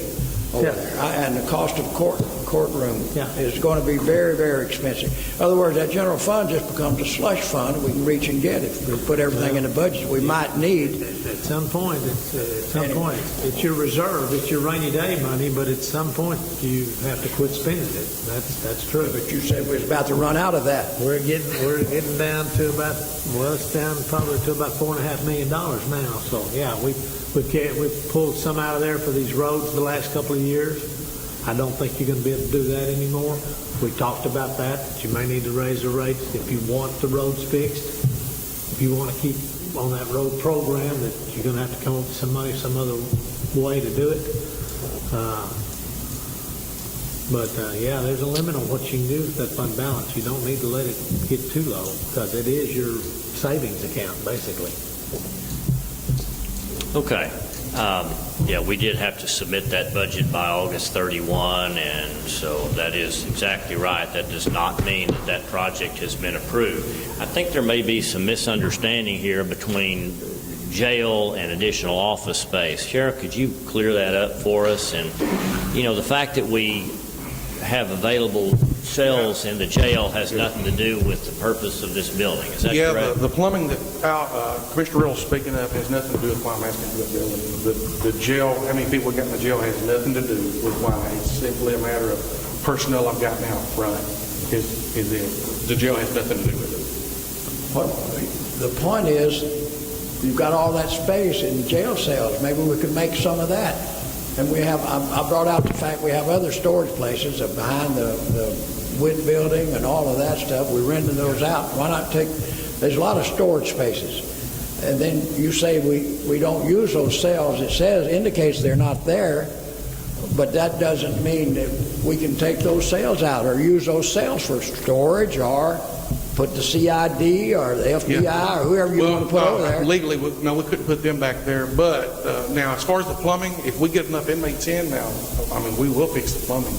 over there. And the cost of courtroom is going to be very, very expensive. In other words, that general fund just becomes a slush fund. We can reach and get it. We put everything in the budget we might need. At some point, it's your reserve. It's your rainy day money, but at some point you have to quit spending it. That's true. But you said we was about to run out of that. We're getting down to about, it's down probably to about $4.5 million now. So yeah, we've pulled some out of there for these roads the last couple of years. I don't think you're going to be able to do that anymore. We talked about that you may need to raise the rates if you want the roads fixed. If you want to keep on that road program, that you're going to have to come up with some money, some other way to do it. There's a limit on what you can do with that fund balance. You don't need to let it get too low because it is your savings account, basically. Okay. We did have to submit that budget by August 31, and so that is exactly right. That does not mean that project has been approved. I think there may be some misunderstanding here between jail and additional office space. Sheriff, could you clear that up for us? And, the fact that we have available cells in the jail has nothing to do with the purpose of this building. Is that correct? The plumbing that Commissioner Riddle's speaking of has nothing to do with why I'm asking for the building. The jail, how many people we got in the jail has nothing to do with why. It's simply a matter of personnel I've got now front. The jail has nothing to do with it. The point is, you've got all that space in the jail cells. Maybe we could make some of that. And I brought out the fact we have other storage places behind the WIT building and all of that stuff. We're renting those out. Why not there's a lot of storage spaces. And then you say we don't use those cells. It indicates they're not there, but that doesn't mean that we can take those cells out or use those cells for storage or put the CID or the FBI or whoever you want to put over there. Legally, we couldn't put them back there. But now, as far as the plumbing, if we get enough inmates in now, I mean, we will fix the plumbing.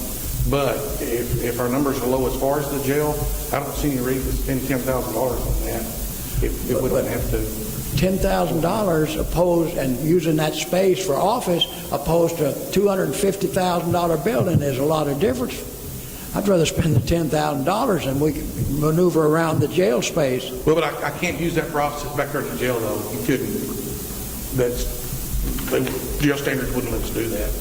But if our numbers are low as far as the jail, I don't see any reason to spend $10,000 on that. If we wouldn't have to. $10,000 opposed and using that space for office opposed to a $250,000 building is a lot of difference. I'd rather spend the $10,000 and we can maneuver around the jail space. Well, but I can't use that for offices back there in the jail, though. You couldn't. Jail standards wouldn't let us do that.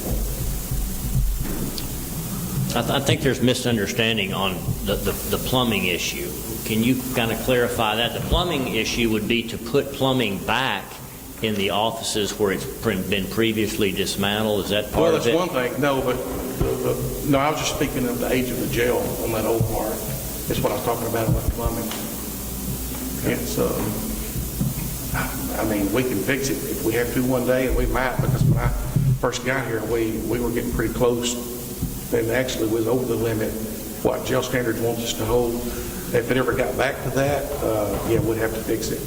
I think there's misunderstanding on the plumbing issue. Can you kind of clarify that? The plumbing issue would be to put plumbing back in the offices where it's been previously dismantled. Is that part of it? Well, that's one thing. No, but no, I was just speaking of the age of the jail on that old part. That's what I was talking about the plumbing. It's, I mean, we can fix it if we have to one day, and we might, because when I first got here, we were getting pretty close, and actually was over the limit what jail standards wants us to hold. If it ever got back to that, yeah, we'd have to fix it.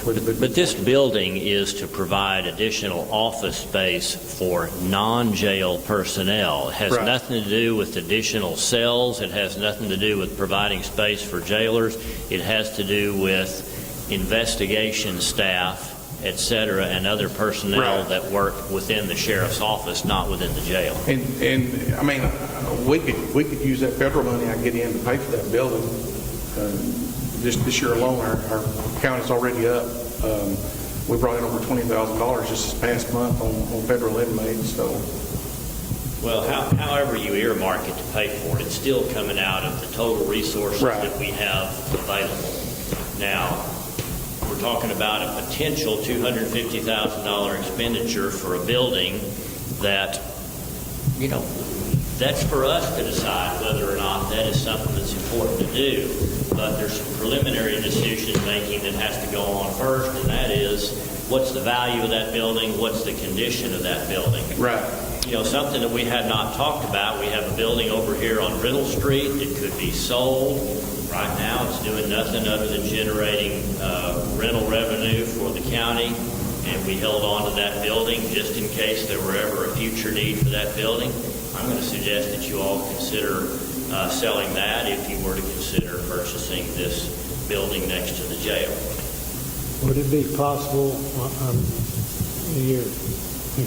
But this building is to provide additional office space for non-jail personnel. It has nothing to do with additional cells. It has nothing to do with providing space for jailers. It has to do with investigation staff, et cetera, and other personnel that work within the sheriff's office, not within the jail. And I mean, we could use that federal money I get in to pay for that building. This year alone, our county's already up. We brought in over $20,000 just this past month on federal inmates. So, well, however you earmark it to pay for it, it's still coming out of the total resources that we have available. Now, we're talking about a potential $250,000 expenditure for a building that, you know, that's for us to decide whether or not that is something that's important to do. But there's some preliminary decision-making that has to go on first, and that is, what's the value of that building? What's the condition of that building? Right. You know, something that we had not talked about, we have a building over here on Riddle Street that could be sold. Right now, it's doing nothing other than generating rental revenue for the county, and we held on to that building just in case there were ever a future need for that building. I'm going to suggest that you all consider selling that if you were to consider purchasing this building next to the jail. Would it be possible, you're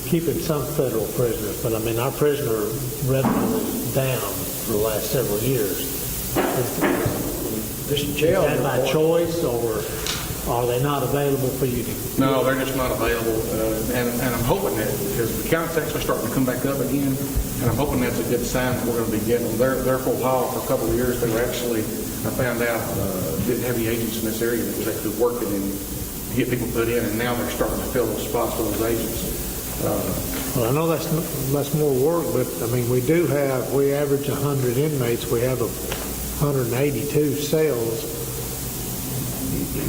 keeping some federal prisoners, but I mean, our prisoner revenue is down for the last several years. This jail is that by choice, or are they not available for you to? No, they're just not available, and I'm hoping that, because the county's actually starting to come back up again, and I'm hoping that's a good sign that we're going to be getting them. They're for a while, for a couple of years, they were actually, I found out, didn't have any agents in this area that was actually working and get people put in, and now they're starting to fill those spots with those agents. Well, I know that's more work, but I mean, we average 100 inmates. We have 182 cells.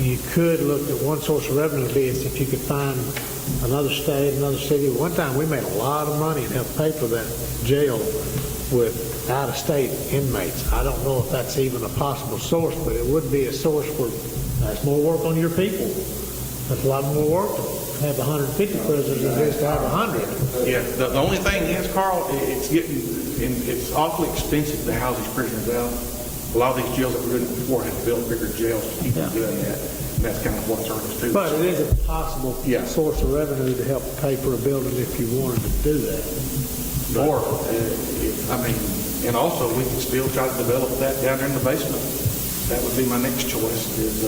You could look at one source of revenue would be if you could find another state, another city. One time we made a lot of money and helped pay for that jail with out-of-state inmates. I don't know if that's even a possible source, but it would be a source where that's more work on your people. That's a lot more work to have 150 prisoners than it is to have 100. Yeah, the only thing is, Carl, it's awfully expensive to house these prisoners out. A lot of these jails that were doing it before had to build bigger jails to keep them doing that. And that's kind of what's hurt us too. But it is a possible source of revenue to help pay for a building if you wanted to do that. Or, I mean, and also we can still try to develop that down there in the basement. That would be my next choice, is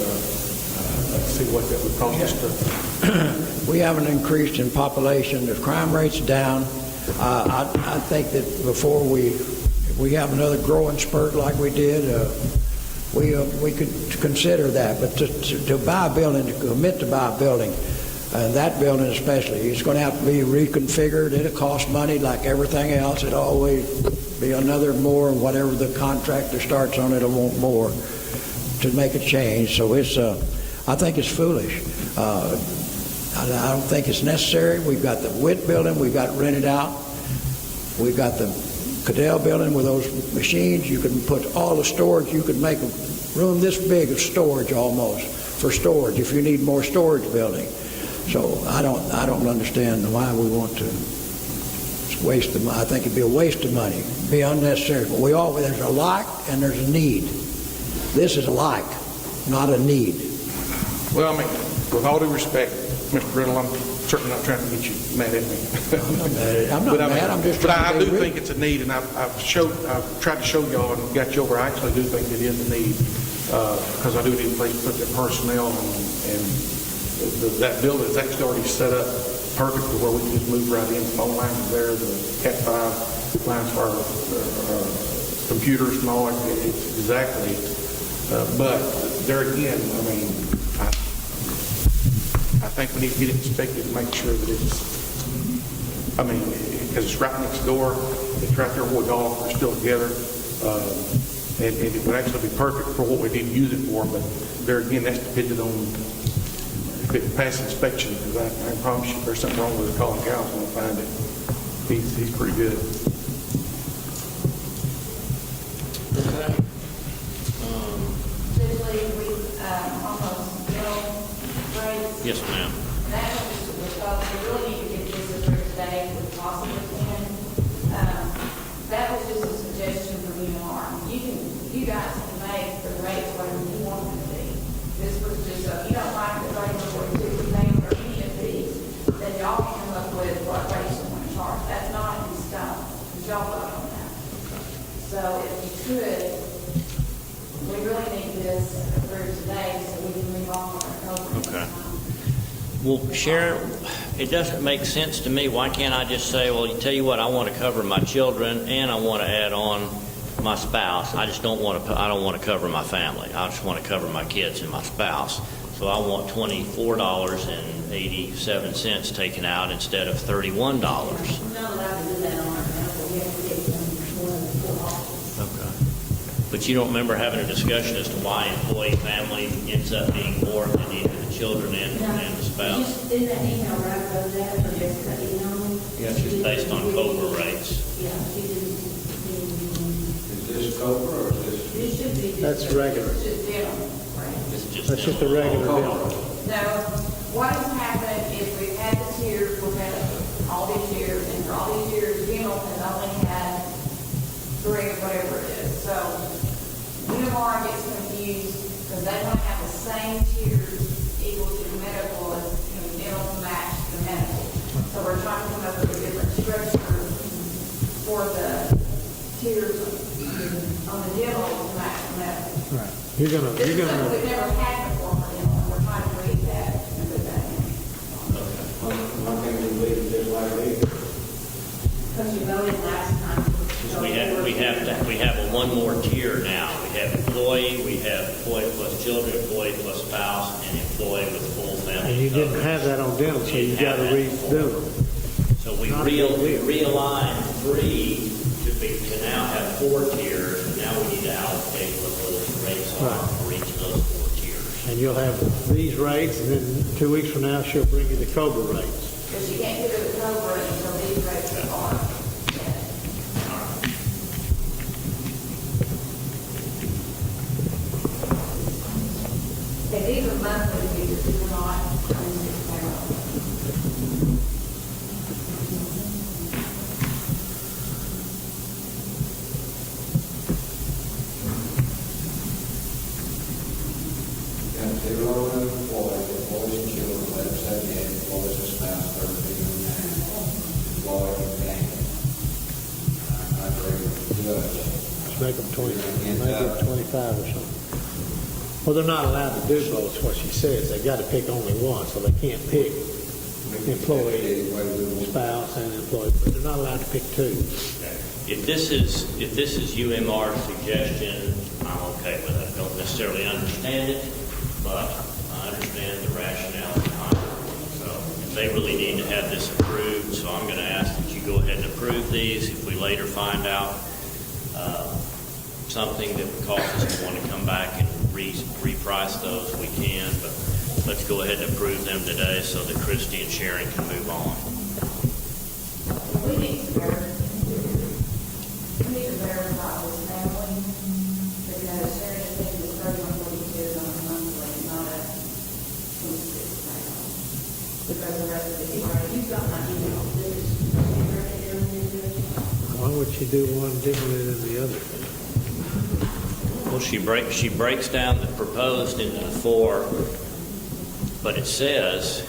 see what that would cost us to. We haven't increased in population. The crime rate's down. I think that before we have another growing spurt like we did, we could consider that. But to buy a building, to commit to buy a building, and that building especially, it's going to have to be reconfigured. It'll cost money like everything else. It'll always be another more, whatever the contractor starts on, it'll want more to make a change. So I think it's foolish. I don't think it's necessary. We've got the WIT building. We've got rented out. We've got the Cadell building with those machines. You can put all the storage. You could make a room this big of storage almost for storage if you need more storage building. So I don't understand why we want to waste the money. I think it'd be a waste of money, be unnecessary. But there's a like and there's a need. This is a like, not a need. Well, I mean, with all due respect, Mr. Riddle, I'm certainly not trying to get you mad at me. I'm not mad. I'm just But trying I to do think it's a need, and I've tried to show y'all and got you over. I actually do think it is a need, because I do need a place to put the personnel, and that building is actually already set up perfect to where we can just move right in. The phone lines are there, the Cat 5 lines for our computers and all. It's exactly. But there again, I mean, I think we need to get it inspected and make sure that it's, I mean, because it's right next door, it's right there where we golf, we're still together, and it would actually be perfect for what we need to use it for, but there again, that's dependent on if it passes inspection, because I promise you, if there's something wrong with it, Colin Cowell's going to find it. He's pretty good. Yes, ma'am. That was just because we really need to get this approved today if we possibly can. That was just a suggestion from UNR. You guys can make the rates whatever you want them to be. This was just, if you don't like the rate of 42 names or any of these, then y'all can come up with what rates you want to charge. That's not in stone, because y'all vote on that. So if you could, we really need this approved today so we can move on with our program. Okay. Well, Sharon, it doesn't make sense to me. Why can't I just say, well, you tell you what, I want to cover my children and I want to add on my spouse. I just don't want to. I don't want to cover my family. I just want to cover my kids and my spouse. So I want $24.87 taken out instead of $31. We're not allowed to do that on our medical. We have to get more than 4 offices. Okay. But you don't remember having a discussion as to why employee family ends up being more than either the children and the spouse? Just in that email where I wrote that, or Jessica emailed me. Yeah, it's just based on COBRA rates. Yeah, she didn't. Is this COBRA or is this? It should be. That's regular. It's just them, right? That's just a regular bill. No, what has happened is we've had the tiers, we've had all these years, and for all these years, General has only had 3 or whatever it is. So UMR gets confused because they want to have the same tiers equal to the medical as dental to match the medical. So we're trying to come up with a different structure for the tiers on the dental to match the medical. Right. You're This is something gonna. we've never had before for dental, and we're trying to read that and put that in. Why can't we leave it just like it is? Because you voted last time. We have a one more tier now. We have employee plus children, employee plus spouse, and employee with full family. And you didn't coverage. have that on dental, so you got to redo it. So we realigned 3 to now have 4 tiers, and now we need to allocate what those rates are Right. for each of those 4 tiers. And you'll have these rates, and then 2 weeks from now, she'll bring you the COBRA rates. Because you can't get it with COBRA until these rates are on. Okay, these are monthly figures, these are not 26 payroll. Got 0 employees, employees and children, 1178, employees and spouse, 1309, employee and family. I agree with the judge. Let's make them 20, make it 25 or something. Well, they're not allowed to do both, is what she says. They've got to pick only one, so they can't pick employee, spouse, and employee, but they're not allowed to pick 2. If this is UMR's suggestion, I'm okay with it. I don't necessarily understand it, but I understand the rationale behind it. So if they really need to have this approved, so I'm going to ask that you go ahead and approve these. If we later find out something that would cause us to want to come back and reprice those, we can, but let's go ahead and approve them today so that Christy and Sharon can move on. We need to got my email. Why would she do one differently than the other? Well, she breaks down the proposed into four, but it says,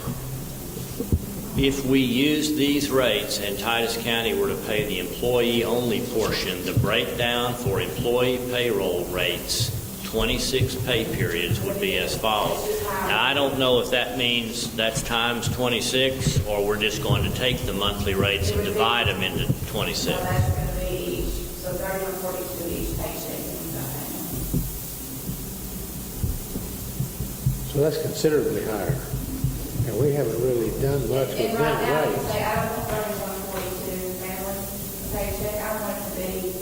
if we use these rates and Titus County were to pay the employee-only portion, the breakdown for employee payroll rates, 26 pay periods, would be as follows. Now, I don't know if that means that's times 26, or we're just going to take the monthly rates and divide them into 26. So that's going to be each, so 31.42 each paycheck. So that's considerably higher. And we haven't really done much with And them right now, you rates. say, I don't want 31.42 family paycheck, I want it to be,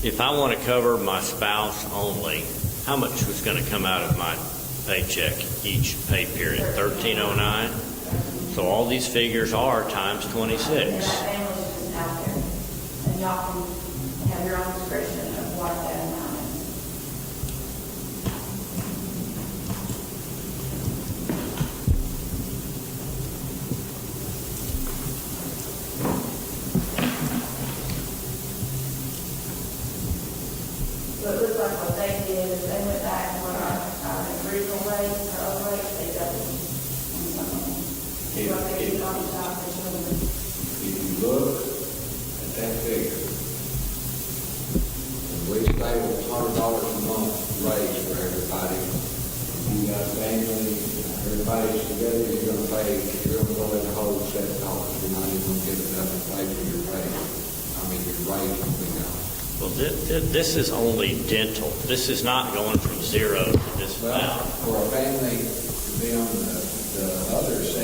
If I want to cover my spouse only, how much was going to come out of my paycheck each pay period? $13.09? So all these figures are times 26. and that family's just out there. And y'all can have your own discretion of what that amount is. So it looks like what they did is they went back and what our original rates, our old rates, they doubled on some of them. What they did on the top, they showed them. If you look at that figure, and we stay with $100 a month raise for everybody. You got family, everybody's together, you're gonna pay, you're gonna go in the whole $7. You're not even gonna get enough to pay for your raise. I mean, your raise will be gone. Well, this is only dental. This is not going from zero to this Well, amount. for a family to be on the other $7,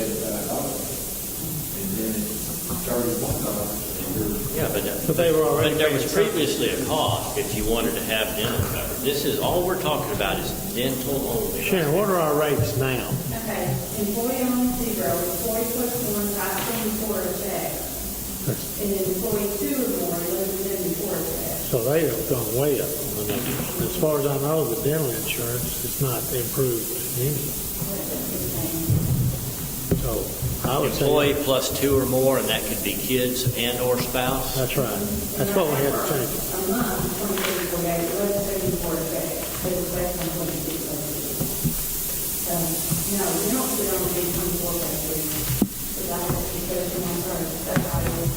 and then it's $31, Yeah, but they were already there was paying previously a cost if you wanted to have dental coverage. This is, all we're talking about is dental only. Sharon, what are our rates now? Okay, employee on 0, employee plus 1, 5.24 a check. And then employee 2 or more, 11.74 a check. So they have gone way up on the numbers. As far as I know, the dental insurance is not improved any. So I would Employee say, plus 2 or more, and that could be kids and or spouse. that's right. That's what we had to change. A month, 23.48, 11.74 a check. It was less than 26. No, you don't sit on the 24 pages. Because I have to be careful on first. That's how it is.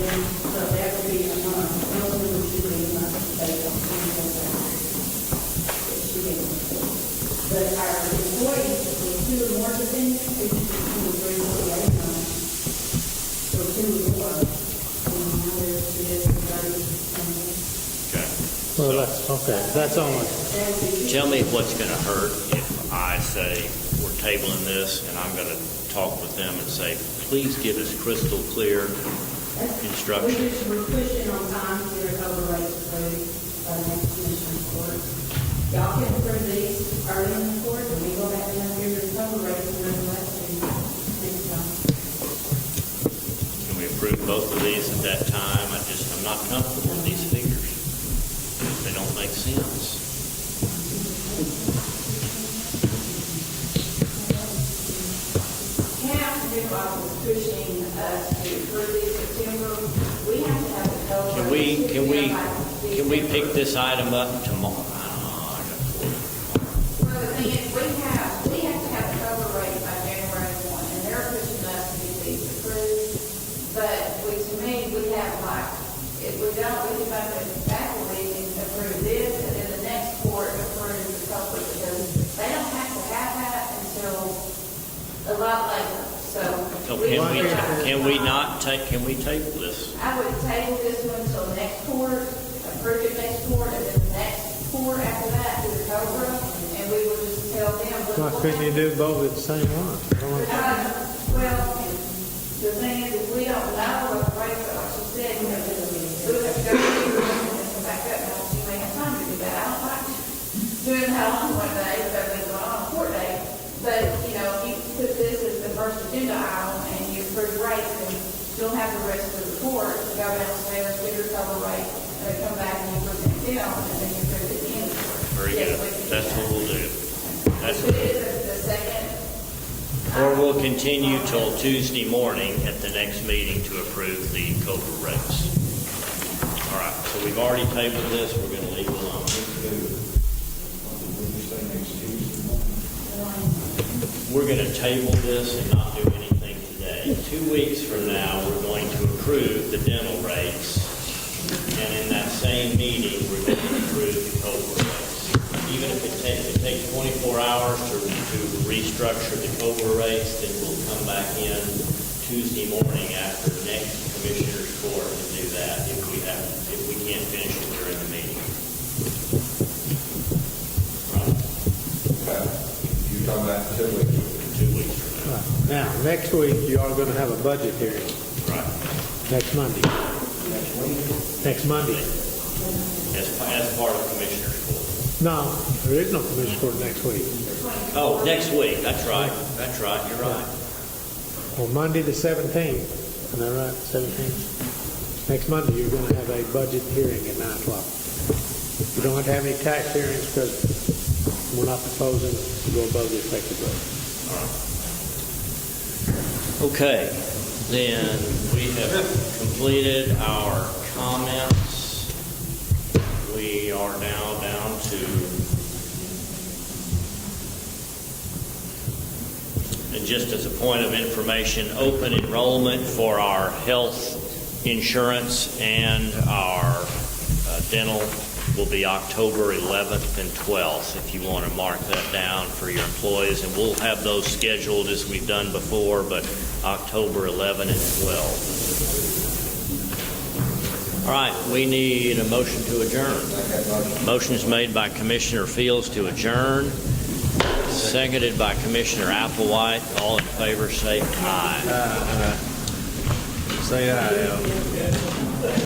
So that would be a month. Most of them should be a month based on 24 pages. But our employees, with 2 or more dependents, it should be 23.48 months. So 2 or more. And now there's 30 something. Okay. Well, that's only. Tell me what's going to hurt if I say we're tabling this, and I'm going to talk with them and say, please give us crystal clear instructions. We're pushing on time to get our rates approved by the next commissioner's court. Y'all can approve these early in the court, and we go back and have your recovery rates and resolution next time. Can we approve both of these at that time? I'm not comfortable with these figures. They don't make sense. While we're pushing us to approve these September, we have to have the cover. Can we pick this item up tomorrow? Well, the thing is, we have to have the cover rate by January 1, and they're pushing us to get these approved. But to me, we have if we don't, we can have it backward, we can approve this, and then the next court approves the cover, because they don't have to have that until a lot later. So can we table this? I would table this one until the next court, approve it next court, and then the next court after that do the COBRA, and we will just tell them. Why couldn't you do both at the same one? Well, the thing is, if we don't know what the rates are, like she said, we have to go through and come back up. Now, she may have time to do that. I don't like doing that on one day, but everything's going on court day. But, if you put this as the first agenda item and you approve rates, then you'll have the rest of the court to go downstairs, get your cover rate, and then come back and you present them, and then you approve it at the end of the court. Very good. That's what we'll do. That's It is the second Or we'll continue till Tuesday morning at the next meeting to approve the COBRA rates. All right, so we've already tabled this, we're going to leave it alone. We're going to table this and not do anything today. 2 weeks from now, we're going to approve the dental rates, and in that same meeting, we're going to approve the COBRA rates. Even if it takes 24 hours to restructure the COBRA rates, then we'll come back in Tuesday morning after next Commissioner's Court and do that if we can't finish it during the meeting. Okay. You're talking about 2 weeks. 2 weeks from now. Now, next week, you are going to have a budget hearing. Right. Next Monday. Next week? Next Monday. As part of Commissioner's Court. No, there is no Commissioner's Court next week. Oh, next week. That's right. That's right. You're right. Well, Monday the 17th. Am I right? 17th? Next Monday, you're going to have a budget hearing at 9 o'clock. You don't have to have any tax hearings because we're not proposing to go above the effective rate. Okay, then we have completed our comments. We are now down to, and just as a point of information, open enrollment for our health insurance and our dental will be October 11th and 12th, if you want to mark that down for your employees. And we'll have those scheduled as we've done before, but October 11 and 12. All right, we need a motion to adjourn. Motion is made by Commissioner Fields to adjourn, seconded by Commissioner Applewhite. All in favor, say aye. Say aye.